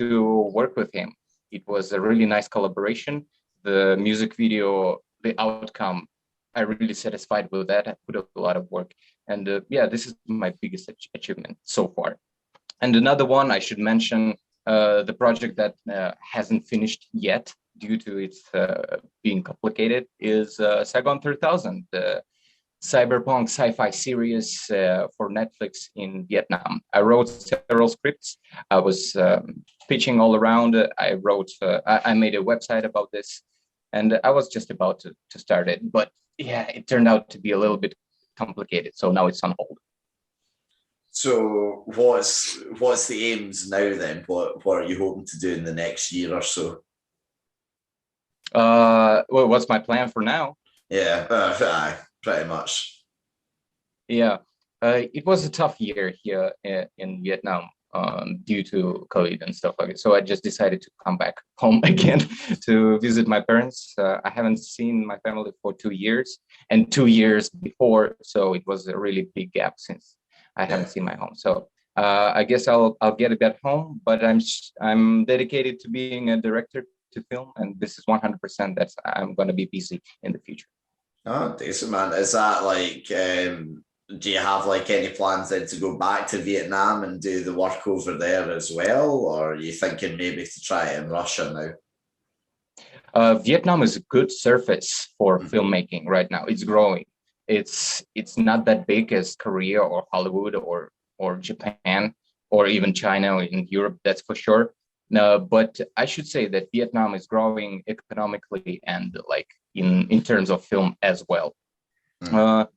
Speaker 4: to work with him. It was a really nice collaboration. The music video, the outcome, I really satisfied with that. I put up a lot of work, and this is my biggest achievement so far. And another one I should mention, the project that hasn't finished yet due to its being complicated, is Saigon 3000, the cyberpunk sci-fi series for Netflix in Vietnam. I wrote several scripts. I was pitching all around. I made a website about this, and I was just about to start it. But yeah, it turned out to be a little bit complicated, so now it's on hold.
Speaker 2: So what's the aims now then? What are you hoping to do in the next year or so?
Speaker 4: Well, what's my plan for now?
Speaker 2: Yeah, pretty much.
Speaker 4: Yeah, it was a tough year here in Vietnam due to COVID and stuff like that. So I just decided to come back home again to visit my parents. I haven't seen my family for 2 years, and 2 years before, so it was a really big gap since I haven't seen my home. So I guess I'll get it back home, but I'm dedicated to being a director to film, and this is 100% that I'm going to be busy in the future.
Speaker 2: Oh, decent, man. Is that like, do you have like any plans then to go back to Vietnam and do the work over there as well? Or are you thinking maybe to try it in Russia now?
Speaker 4: Vietnam is a good surface for filmmaking right now. It's growing. It's not that big as Korea or Hollywood or Japan or even China or in Europe, that's for sure. No, but I should say that Vietnam is growing economically and like in terms of film as well. The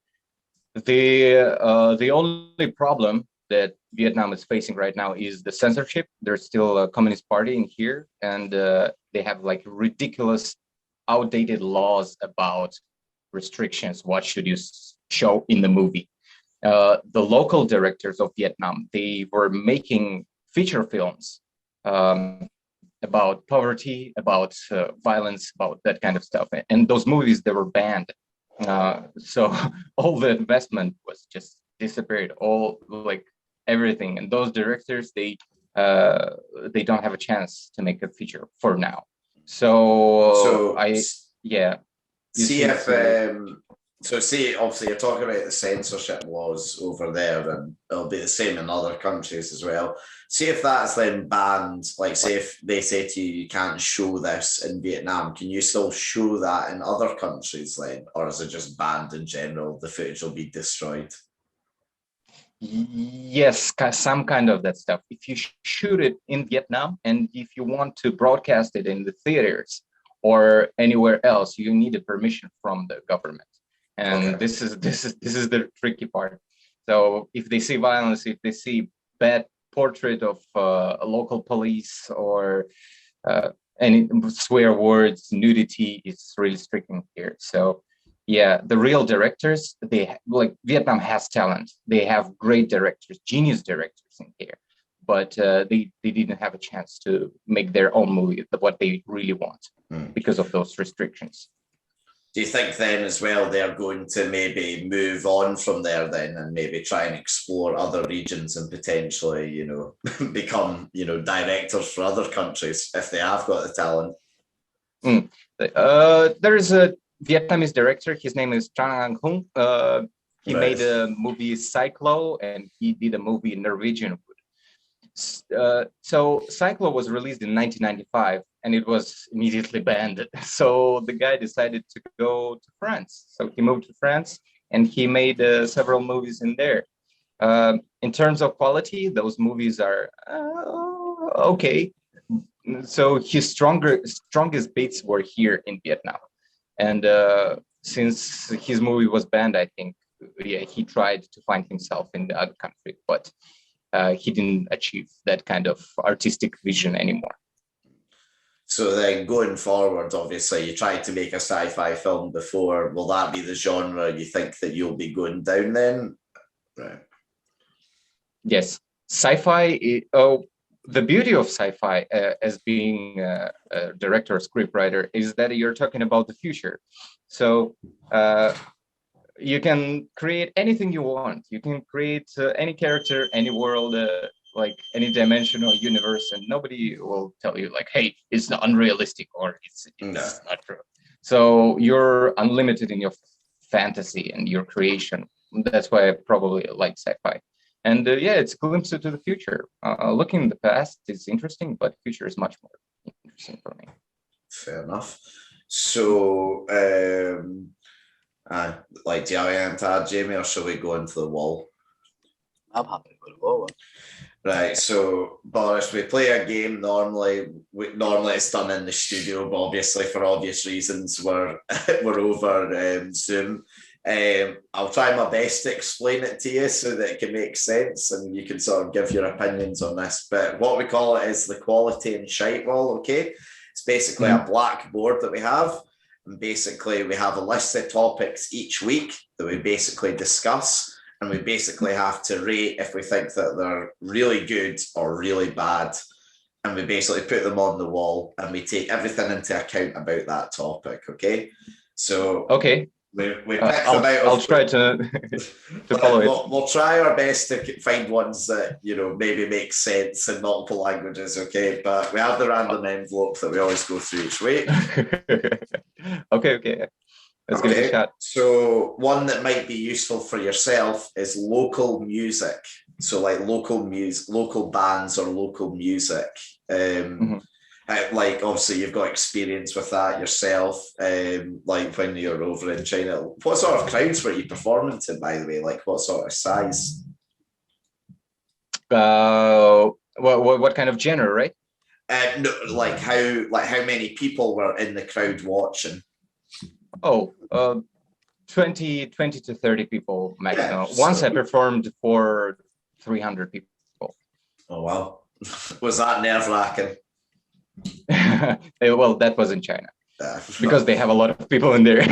Speaker 4: only problem that Vietnam is facing right now is the censorship. There's still a communist party in here, and they have like ridiculous, outdated laws about restrictions. What should you show in the movie? The local directors of Vietnam, they were making feature films about poverty, about violence, about that kind of stuff. And those movies, they were banned. So all the investment was just disappeared, all like everything. And those directors, they don't have a chance to make a feature for now. So yeah.
Speaker 2: See if so see, obviously you're talking about the censorship laws over there, and it'll be the same in other countries as well. See if that's then banned, like say if they say to you, you can't show this in Vietnam, can you still show that in other countries then? Or is it just banned in general? The footage will be destroyed?
Speaker 4: Yes, some kind of that stuff. If you shoot it in Vietnam and if you want to broadcast it in the theaters or anywhere else, you need a permission from the government. And this is the tricky part. So if they see violence, if they see bad portrait of a local police or any swear words, nudity, it's really stricken here. So yeah, the real directors, they like Vietnam has talent. They have great directors, genius directors in here, but they didn't have a chance to make their own movie, what they really want, because of those restrictions.
Speaker 2: Do you think then as well they're going to maybe move on from there then and maybe try and explore other regions and potentially, you know, become, you know, directors for other countries if they have got the talent?
Speaker 4: There is a Vietnamese director. His name is Trang Hung. He made a movie Cyclo, and he did a movie Norwegian Wood. So Cyclo was released in 1995, and it was immediately banned. So the guy decided to go to France. So he moved to France, and he made several movies in there. In terms of quality, those movies are okay. So his strongest beats were here in Vietnam. And since his movie was banned, I think, yeah, he tried to find himself in the other country, but he didn't achieve that kind of artistic vision anymore.
Speaker 2: So then going forward, obviously, you tried to make a sci-fi film before. Will that be the genre you think that you'll be going down then? Right.
Speaker 4: Yes. Sci-fi, the beauty of sci-fi as being a director or scriptwriter is that you're talking about the future. So you can create anything you want. You can create any character, any world, like any dimension or universe, and nobody will tell you like, hey, it's not unrealistic or it's not true. So you're unlimited in your fantasy and your creation. That's why I probably like sci-fi. And yeah, it's a glimpse into the future. Looking in the past is interesting, but future is much more interesting for me.
Speaker 2: Fair enough. So, like, do you have anything to add, Jamie, or shall we go into the wall?
Speaker 3: I'm happy to go to the wall.
Speaker 2: Right, so Boris, we play a game normally. Normally it's done in the studio, but obviously for obvious reasons we're over Zoom. I'll try my best to explain it to you so that it can make sense and you can sort of give your opinions on this. But what we call it is the quality and shite wall, okay? It's basically a black board that we have. And basically we have a list of topics each week that we basically discuss. And we basically have to rate if we think that they're really good or really bad. And we basically put them on the wall and we take everything into account about that topic, okay? So
Speaker 4: okay.
Speaker 2: We pick them out.
Speaker 4: I'll try to follow it.
Speaker 2: We'll try our best to find ones that maybe make sense in multiple languages. Okay, but we have the random envelope that we always go through each week.
Speaker 4: Okay. Let's give it a shot.
Speaker 2: So one that might be useful for yourself is local music. So like local bands or local music. Like obviously you've got experience with that yourself. Like when you're over in China, what sort of crowds were you performing to, by the way? Like what sort of size?
Speaker 4: What kind of genre, right?
Speaker 2: No, like how many people were in the crowd watching?
Speaker 4: 20 to 30 people maximum.
Speaker 2: Yeah,
Speaker 4: Once I performed for 300 people.
Speaker 2: Oh wow. Was that nerve-wracking?
Speaker 4: Well, that was in China. Because they have a lot of people in there.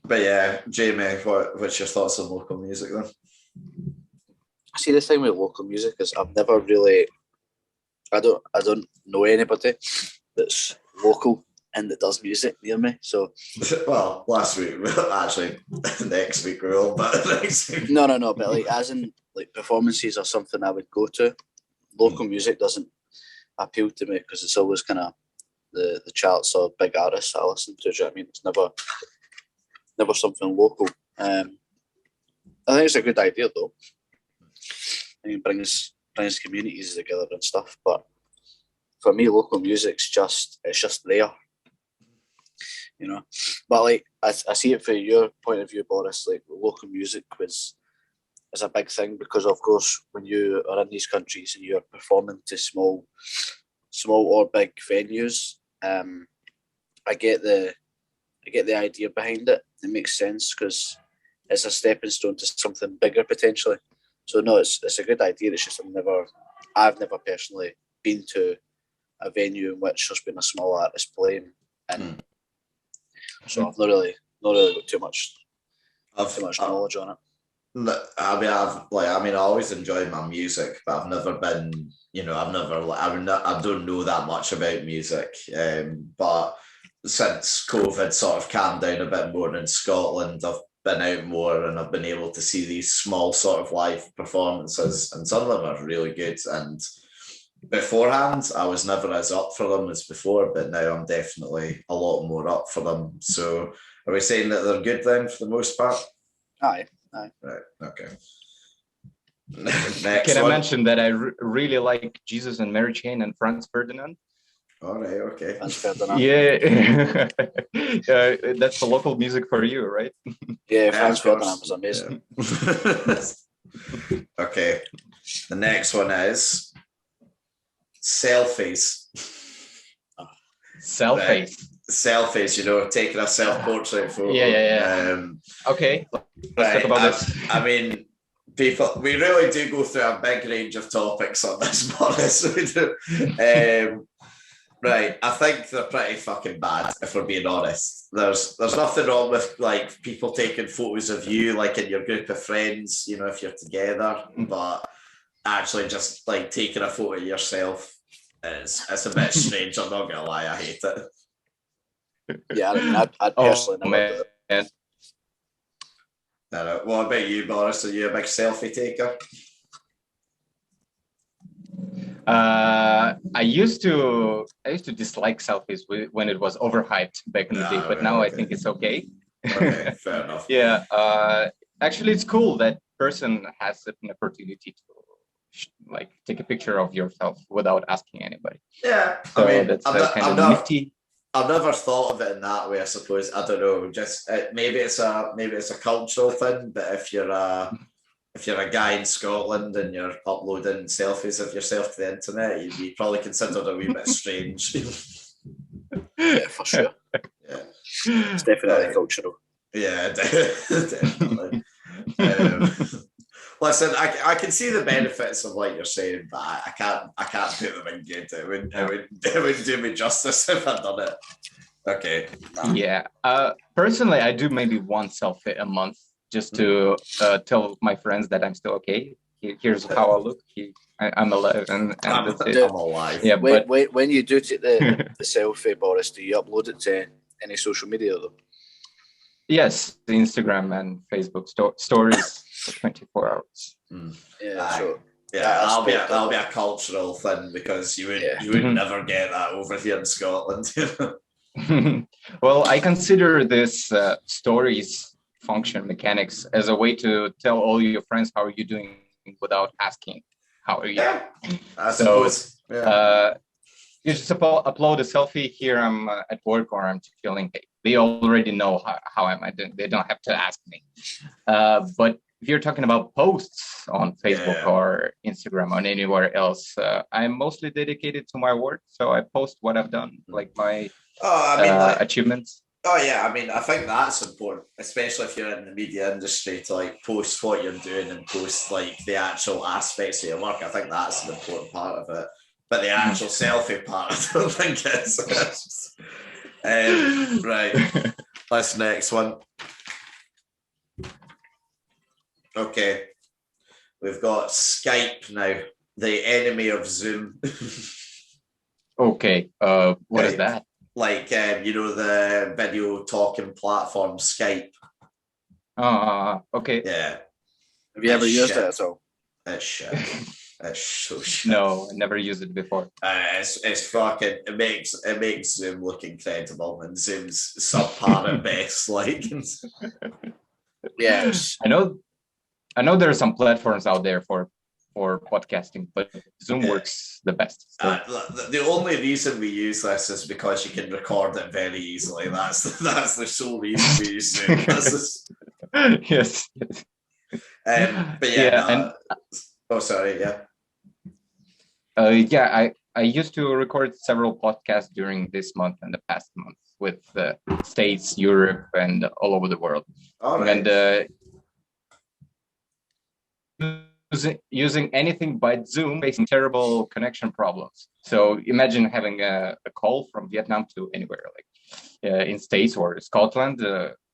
Speaker 2: But yeah, Jamie, what's your thoughts on local music then?
Speaker 3: See, the thing with local music is I've never really, I don't know anybody that's local and that does music near me. So,
Speaker 2: well, last week, actually, next week we will, but next week.
Speaker 3: No, but like as in like performances or something I would go to. Local music doesn't appeal to me because it's always kind of the charts or big artists I listen to. Do you know what I mean? It's never something local. I think it's a good idea though. I mean, brings communities together and stuff. But for me, local music's just there, But like I see it from your point of view, Boris. Like local music is a big thing because, of course, when you are in these countries and you're performing to small or big venues, I get the idea behind it. It makes sense because it's a stepping stone to something bigger potentially. So no, it's a good idea. It's just I've never personally been to a venue in which there's been a small artist playing, and so I've not really got too much knowledge on it.
Speaker 2: I always enjoy my music, but I've never been, I don't know that much about music. But since COVID sort of calmed down a bit more in Scotland, I've been out more and I've been able to see these small sort of live performances, and some of them are really good. And beforehand, I was never as up for them as before, but now I'm definitely a lot more up for them. So are we saying that they're good then for the most part?
Speaker 3: Aye.
Speaker 2: Right, okay.
Speaker 4: Can I mention that I really like Jesus and Mary Chain and Franz Ferdinand?
Speaker 2: All right, okay.
Speaker 3: Franz Ferdinand.
Speaker 4: Yeah. That's the local music for you, right?
Speaker 3: Yeah, Franz Ferdinand was amazing.
Speaker 2: Yeah. Okay. The next one is selfies.
Speaker 4: Selfies.
Speaker 2: Right. Selfies, taking a self-portrait photo.
Speaker 4: Yeah. Okay, let's talk about this.
Speaker 2: I mean, people, we really do go through a big range of topics on this, Boris. Right, I think they're pretty fucking bad, if we're being honest. There's nothing wrong with like people taking photos of you, like in your group of friends, if you're together, but actually just like taking a photo of yourself it's a bit strange. I'm not gonna lie, I hate it.
Speaker 3: Yeah, I mean, I'd personally never do it.
Speaker 2: What about you, Boris? Are you a big selfie taker?
Speaker 4: I used to dislike selfies when it was overhyped back in the day, but now I think it's okay.
Speaker 2: Okay, fair enough.
Speaker 4: Yeah, actually, it's cool that person has an opportunity to take a picture of yourself without asking anybody.
Speaker 2: Yeah,
Speaker 4: so I mean, that's kind of nifty.
Speaker 2: I've never thought of it in that way. I suppose I don't know. Just maybe it's a cultural thing. But if you're a guy in Scotland and you're uploading selfies of yourself to the internet, you'd be probably considered a wee bit strange.
Speaker 3: Yeah, for sure.
Speaker 2: Yeah,
Speaker 3: it's definitely cultural.
Speaker 2: Yeah, definitely. Listen, I can see the benefits of what you're saying, but I can't put them in good. It wouldn't do me justice if I'd done it. Okay. Nah.
Speaker 4: Yeah. Personally, I do maybe one selfie a month just to tell my friends that I'm still okay. Here's how I look. I'm alive, and that's it.
Speaker 2: I'm alive.
Speaker 4: Yeah, but
Speaker 3: when you do take the selfie, Boris, do you upload it to any social media though?
Speaker 4: yes, Instagram and Facebook stories for 24 hours.
Speaker 3: Yeah, so
Speaker 2: Yeah, that'll be a cultural thing, because you would never get that over here in Scotland.
Speaker 4: Well, I consider this stories function mechanics as a way to tell all your friends how are you doing without asking how are you.
Speaker 2: Yeah, I suppose.
Speaker 4: You just upload a selfie. Here I'm at work, or I'm chilling. They already know how am I doing. They don't have to ask me. But if you're talking about posts on Facebook or Instagram or anywhere else, I'm mostly dedicated to my work. So I post what I've done, like my achievements.
Speaker 2: Oh yeah, I mean, I think that's important, especially if you're in the media industry, to like post what you're doing and post like the actual aspects of your work. I think that's an important part of it. But the actual selfie part, I don't think it's. Right. That's the next one. Okay. We've got Skype now, the enemy of Zoom.
Speaker 4: Okay. What is that?
Speaker 2: Like, the video talking platform Skype.
Speaker 4: Okay.
Speaker 2: Yeah.
Speaker 3: Have you ever used it at all?
Speaker 2: It's shit. It's so shit.
Speaker 4: No, I never used it before.
Speaker 2: It's fucking. It makes Zoom look incredible, and Zoom's subpar at best. Like,
Speaker 3: Yes,
Speaker 4: I know there are some platforms out there for podcasting, but Zoom works the best. So.
Speaker 2: The only reason we use this is because you can record it very easily. That's the sole reason we use Zoom.
Speaker 4: Yes.
Speaker 2: But yeah. Sorry. Yeah.
Speaker 4: I used to record several podcasts during this month and the past month with States, Europe, and all over the world.
Speaker 2: All right.
Speaker 4: And using anything but Zoom, facing terrible connection problems. So imagine having a call from Vietnam to anywhere, like in States or Scotland.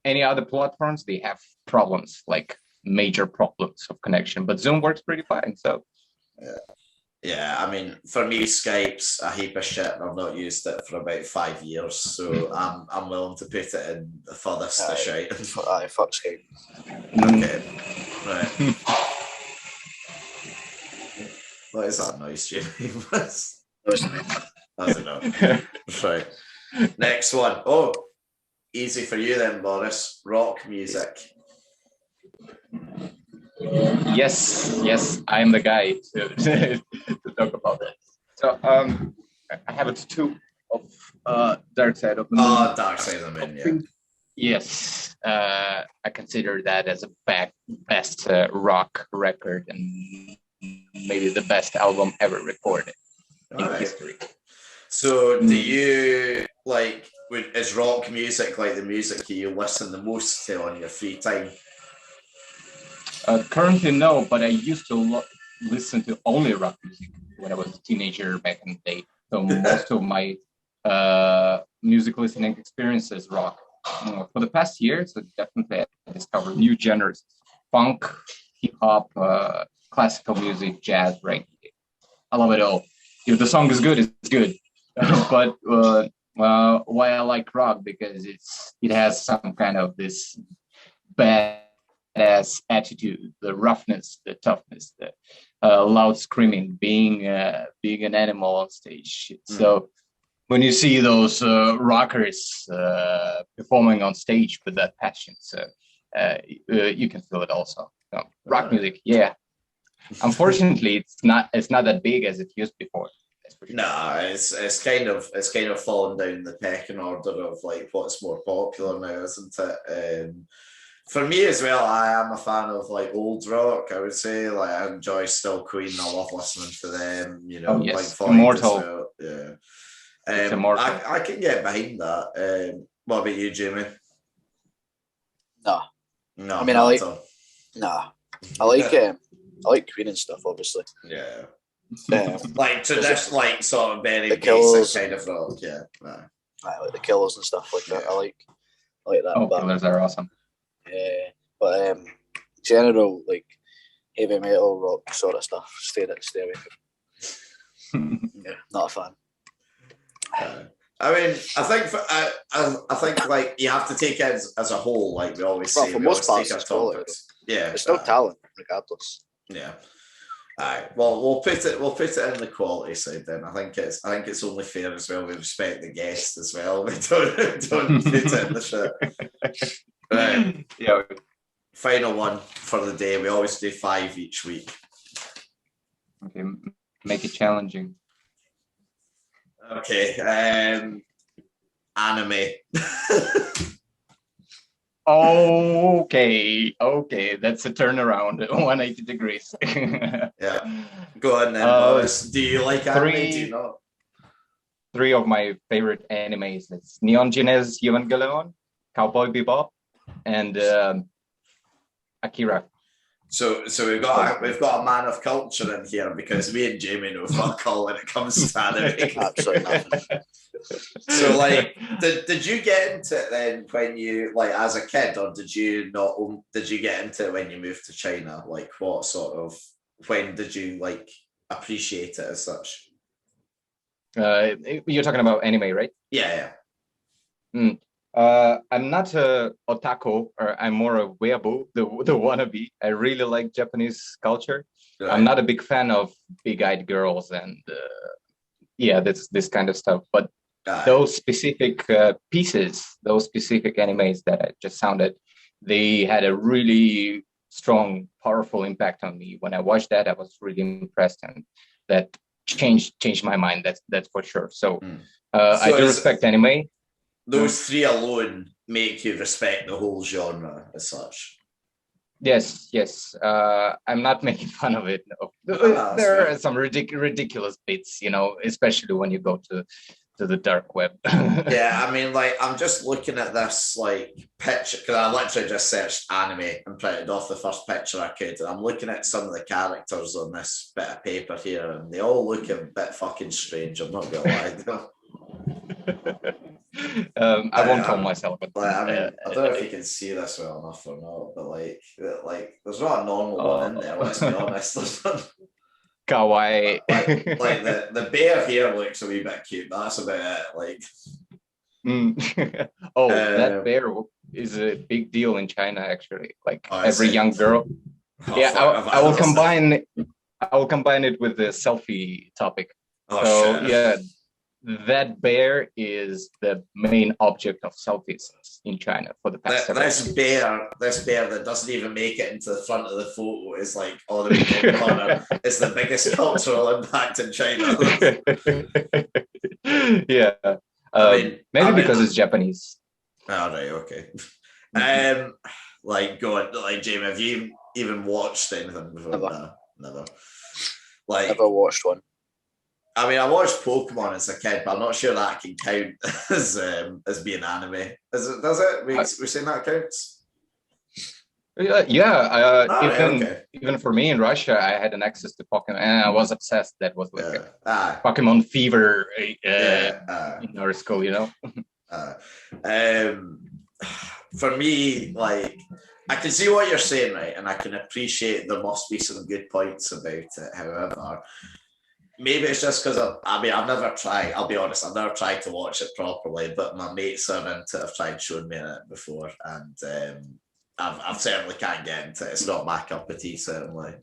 Speaker 4: Any other platforms, they have problems, like major problems of connection. But Zoom works pretty fine. So.
Speaker 2: Yeah, I mean, for me, Skype's a heap of shit, and I've not used it for about 5 years, so I'm willing to put it in the furthest of shite.
Speaker 3: Aye, fuck Skype.
Speaker 2: Okay, right. What is that noise, Jamie? I don't know. Right. Next one. Oh, easy for you then, Boris. Rock music.
Speaker 4: Yes, I am the guy to talk about that. So I have a tattoo of Dark Side of the Moon.
Speaker 2: Oh, Dark Side of the Moon, yeah.
Speaker 4: Yes, I consider that as a best rock record and maybe the best album ever recorded in history.
Speaker 2: So do you, like, is rock music like the music you listen the most to on your free time?
Speaker 4: Currently, no, but I used to listen to only rock music when I was a teenager back in the day. So most of my music listening experience is rock. For the past years, definitely I discovered new genres: funk, hip hop, classical music, jazz, reggae. I love it all. If the song is good, it's good. But why I like rock, because it has some kind of this badass attitude, the roughness, the toughness, the loud screaming, being an animal on stage. So when you see those rockers performing on stage with that passion, so you can feel it also. So, rock music, yeah. Unfortunately, it's not that big as it used before.
Speaker 2: No, it's kind of fallen down the pecking order of like what's more popular now, isn't it? For me as well, I am a fan of like old rock. I would say, like, I enjoy still Queen. I love listening to them. You know, like Floyd
Speaker 4: Immortal.
Speaker 2: as well. Yeah, I can get behind that. What about you, Jamie?
Speaker 3: No,
Speaker 2: no.
Speaker 3: I mean, I like Queen and stuff, obviously.
Speaker 2: Yeah.
Speaker 3: Yeah.
Speaker 2: Like traditional, like sort of very
Speaker 3: the
Speaker 2: basic
Speaker 3: Killers,
Speaker 2: kind of rock. Yeah.
Speaker 3: I like the Killers and stuff like that. I like that.
Speaker 4: Killers are awesome.
Speaker 3: But general, like heavy metal, rock sort of stuff. Stay away from. Yeah, not a fan.
Speaker 2: I mean, I think like you have to take it as a whole. Like we always say,
Speaker 3: For
Speaker 2: we
Speaker 3: most
Speaker 2: always
Speaker 3: parts,
Speaker 2: take our topics. Yeah,
Speaker 3: it's still talent, regardless.
Speaker 2: Yeah. Alright. Well, we'll put it in the quality side then. I think it's only fair as well. We respect the guest as well. We don't put it in the shit. Right.
Speaker 4: Yeah.
Speaker 2: Final one for the day. We always do 5 each week.
Speaker 4: Okay. Make it challenging.
Speaker 2: Okay. Anime.
Speaker 4: Okay, that's a turnaround, 180 degrees.
Speaker 2: Yeah, go on then, Boris. Do you like anime? Do you not?
Speaker 4: 3 of my favorite animes. It's Neon Genesis Evangelion, Cowboy Bebop, and Akira.
Speaker 2: So we've got a man of culture in here because me and Jamie know fuck all when it comes to anime.
Speaker 3: Absolutely nothing.
Speaker 2: So like, did you get into it then when you like as a kid, or did you not? Did you get into it when you moved to China? Like, when did you like appreciate it as such?
Speaker 4: You're talking about anime, right?
Speaker 2: Yeah.
Speaker 4: I'm not a otaku, or I'm more a weeaboo, the wannabe. I really like Japanese culture. Right. I'm not a big fan of big-eyed girls and this kind of stuff. But those specific pieces, those specific animes that I just sounded, they had a really strong, powerful impact on me. When I watched that, I was really impressed, and that changed my mind. That's for sure. So I do respect anime.
Speaker 2: Those 3 alone make you respect the whole genre as such.
Speaker 4: Yes. I'm not making fun of it. There are some ridiculous bits, especially when you go to the dark web.
Speaker 2: Yeah, I mean, like, I'm just looking at this, like, picture, because I literally just searched anime and printed off the first picture I could, and I'm looking at some of the characters on this bit of paper here, and they all look a bit fucking strange, I'm not gonna lie.
Speaker 4: I won't call myself, but
Speaker 2: like, I mean, I don't know if you can see this well enough or not, but like there's not a normal one in there, let's be honest.
Speaker 4: Kawaii.
Speaker 2: like the bear here looks a wee bit cute. That's about it. Like,
Speaker 4: that bear is a big deal in China, actually. Like every young girl. I will combine it with the selfie topic. Shit. That bear is the main object of selfies in China for the past
Speaker 2: this bear that doesn't even make it into the front of the photo is like all the way to the corner. It's the biggest cultural impact in China.
Speaker 4: Yeah. Maybe because it's Japanese.
Speaker 2: All right, okay. Like, go on, like, Jamie, have you even watched anything before? Never. Like,
Speaker 3: never watched one.
Speaker 2: I mean, I watched Pokemon as a kid, but I'm not sure that can count as being anime. Does it? We're saying that counts?
Speaker 4: Even for me in Russia, I had an access to Pokemon, and I was obsessed. That was like Pokemon fever in our school,
Speaker 2: For me, like, I can see what you're saying, right, and I can appreciate there must be some good points about it. However, maybe it's just because I've never tried. I'll be honest, I've never tried to watch it properly, but my mates are into it. Have tried showing me it before, and I've certainly can't get into it. It's not my cup of tea, certainly.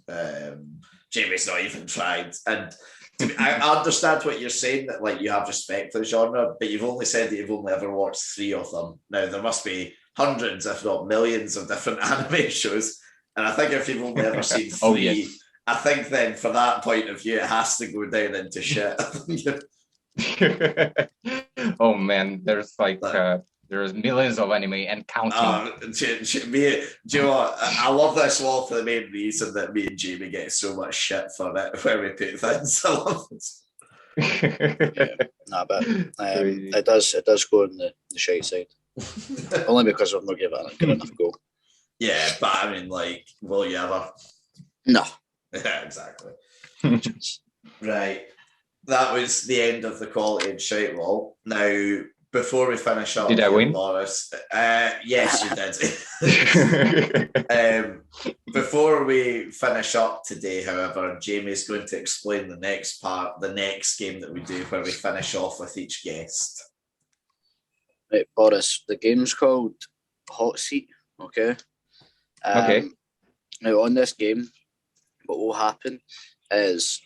Speaker 2: Jamie's not even tried, and I understand what you're saying, that like you have respect for the genre, but you've only said that you've only ever watched 3 of them. Now there must be hundreds, if not millions, of different anime shows, and I think if you've only ever seen 3. I think then, for that point of view, it has to go down into shit.
Speaker 4: Oh man, there's there's millions of anime and counting.
Speaker 2: Do you know what? I love this wall for the main reason that me and Jamie get so much shit for it when we put things. I love it.
Speaker 3: But it does go on the shite side. Only because I've not given it a good enough go.
Speaker 2: Yeah, but I mean, like, will you ever?
Speaker 3: No.
Speaker 2: Yeah, exactly. Right. That was the end of the quality and shite wall. Now, before we finish up,
Speaker 4: Did I win?
Speaker 2: Boris? Yes, you did. Before we finish up today, however, Jamie's going to explain the next game that we do, where we finish off with each guest.
Speaker 3: Right, Boris, the game's called Hot Seat, okay?
Speaker 4: Okay.
Speaker 3: Now, on this game, what will happen is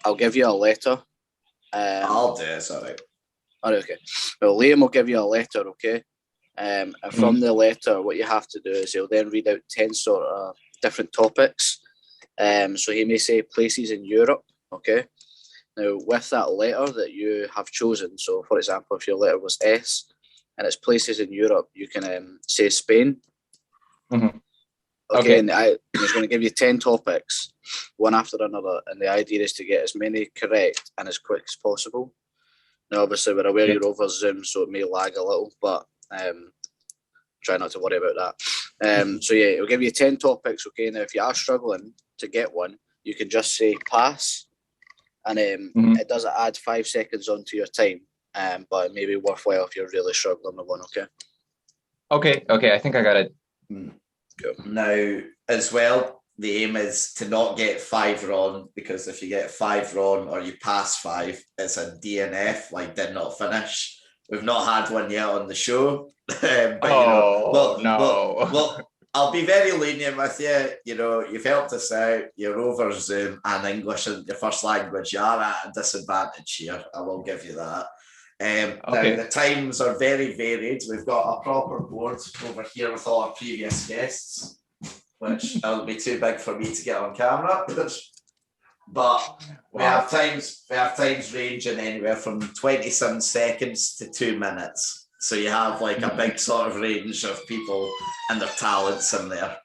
Speaker 3: I'll give you a letter.
Speaker 2: I'll do it, sorry.
Speaker 3: All right, okay. Well, Liam will give you a letter, okay? And from the letter, what you have to do is he'll then read out 10 sort of different topics. So he may say places in Europe, okay? Now, with that letter that you have chosen, so for example, if your letter was S and it's places in Europe, you can say Spain.
Speaker 4: Mm-hmm.
Speaker 3: Okay, and he's going to give you 10 topics, one after another, and the idea is to get as many correct and as quick as possible. Now, obviously, we're aware you're over Zoom, so it may lag a little, but try not to worry about that. So, yeah, it'll give you 10 topics, okay? Now, if you are struggling to get one, you can just say pass, and it doesn't add 5 seconds onto your time, but it may be worthwhile if you're really struggling with one, okay?
Speaker 4: Okay, I think I got it.
Speaker 3: Cool.
Speaker 2: Now, as well, the aim is to not get 5 wrong, because if you get 5 wrong or you pass 5, it's a DNF, like did not finish. We've not had one yet on the show. But, well, I'll be very lenient with you. You know, you've helped us out. You're over Zoom, and English isn't your first language. You are at a disadvantage here. I will give you that. Now, the times are very varied. We've got a proper board over here with all our previous guests, which will be too big for me to get on camera. But we have times ranging anywhere from 27 seconds to 2 minutes. So you have like a big sort of range of people and their talents in there.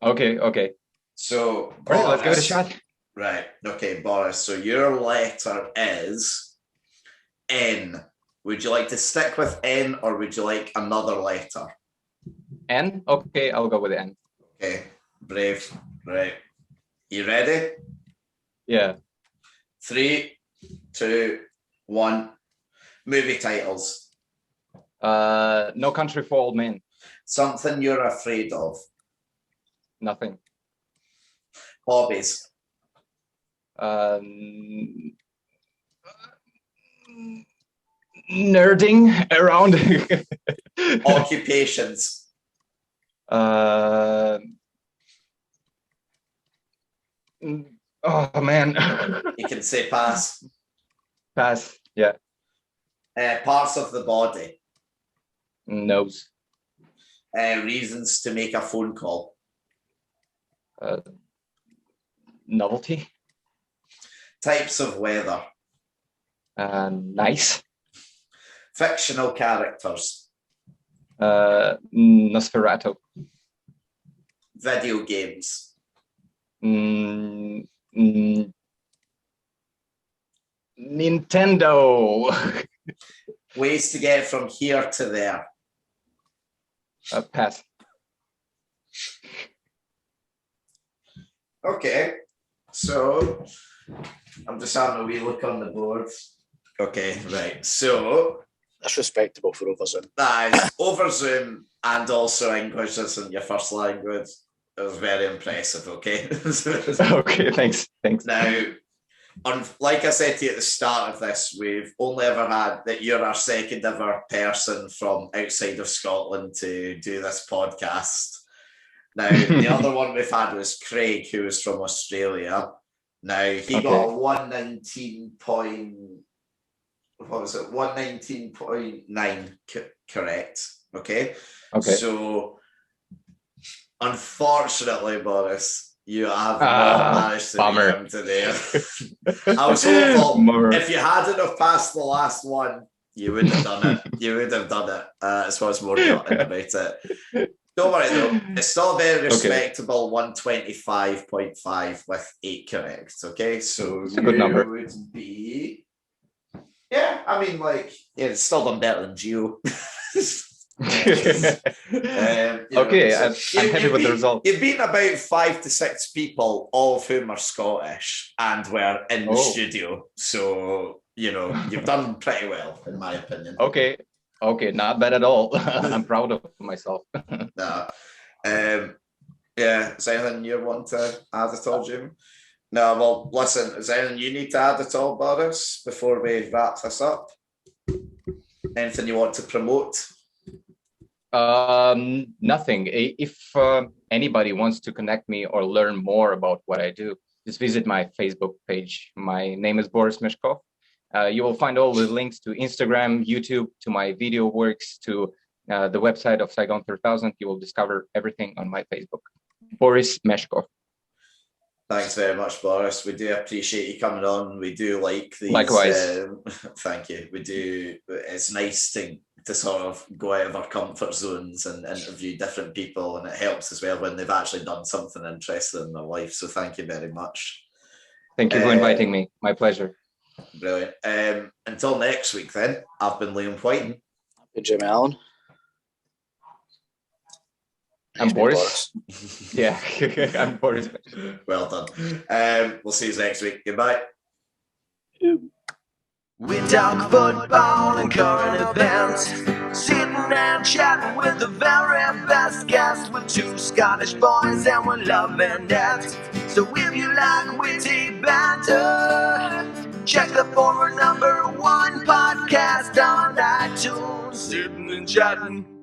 Speaker 4: Okay.
Speaker 2: So,
Speaker 4: Boris, let's give it a shot.
Speaker 2: Right. Okay, Boris. So your letter is N. Would you like to stick with N, or would you like another letter?
Speaker 4: N? Okay, I'll go with N.
Speaker 2: Okay, brave. Right. You ready?
Speaker 4: Yeah.
Speaker 2: 3, 2, 1. Movie titles.
Speaker 4: No Country for Old Men.
Speaker 2: Something you're afraid of.
Speaker 4: Nothing.
Speaker 2: Hobbies.
Speaker 4: Nerding around.
Speaker 2: Occupations.
Speaker 4: Oh man.
Speaker 2: You can say pass.
Speaker 4: Pass. Yeah.
Speaker 2: Parts of the body.
Speaker 4: Nose.
Speaker 2: Reasons to make a phone call.
Speaker 4: Novelty.
Speaker 2: Types of weather.
Speaker 4: Nice.
Speaker 2: Fictional characters.
Speaker 4: Nosferatu.
Speaker 2: Video games.
Speaker 4: Nintendo.
Speaker 2: Ways to get from here to there.
Speaker 4: Pass.
Speaker 2: Okay, so I'm just having a wee look on the board. Okay, right. So
Speaker 3: that's respectable for over Zoom.
Speaker 2: That is over Zoom, and also English isn't your first language. It was very impressive. Okay.
Speaker 4: Okay. Thanks.
Speaker 2: Now, like I said to you at the start of this, we've only ever had that you're our second ever person from outside of Scotland to do this podcast. Now, the other one we've had was Craig, who was from Australia. Now, he got a 119.9 correct. Okay. So, unfortunately, Boris, you have not managed to beat him today. I was hopeful if you hadn't have passed the last one, you would have done it. That's what's more gutting about it. Don't worry though, it's still a very respectable 125.5 with 8 correct. Okay, so
Speaker 4: it's a good number.
Speaker 2: Would be, it's still done better than Geo.
Speaker 4: Okay, I'm happy with the result.
Speaker 2: You've beaten about 5 to 6 people, all of whom are Scottish and were in the studio. So you've done pretty well, in my opinion.
Speaker 4: Okay, not bad at all. I'm proud of myself.
Speaker 2: Nah. Yeah, is there anything you want to add at all, Jim? No, well, listen, is there anything you need to add at all, Boris, before we wrap this up? Anything you want to promote?
Speaker 4: Nothing. If anybody wants to connect me or learn more about what I do, just visit my Facebook page. My name is Boris Meshkov. You will find all the links to Instagram, YouTube, to my video works, to the website of Saigon 3000. You will discover everything on my Facebook. Boris Meshkov.
Speaker 2: Thanks very much, Boris. We do appreciate you coming on. We do like these.
Speaker 4: Likewise.
Speaker 2: Thank you. We do. It's nice to sort of go out of our comfort zones and interview different people, and it helps as well when they've actually done something interesting in their life. So thank you very much.
Speaker 4: Thank you for inviting me. My pleasure.
Speaker 2: Brilliant. Until next week, then. I've been Liam Whyte.
Speaker 3: Jimmy Allan.
Speaker 4: I'm Boris. Yeah, I'm Boris.
Speaker 2: Well done. We'll see you next week. Goodbye.
Speaker 1: We talk football and current events, sitting and chatting with the very best guests, with two Scottish boys and we're loving it. So if you like witty banter, check the former #1 podcast on iTunes, sitting and chatting.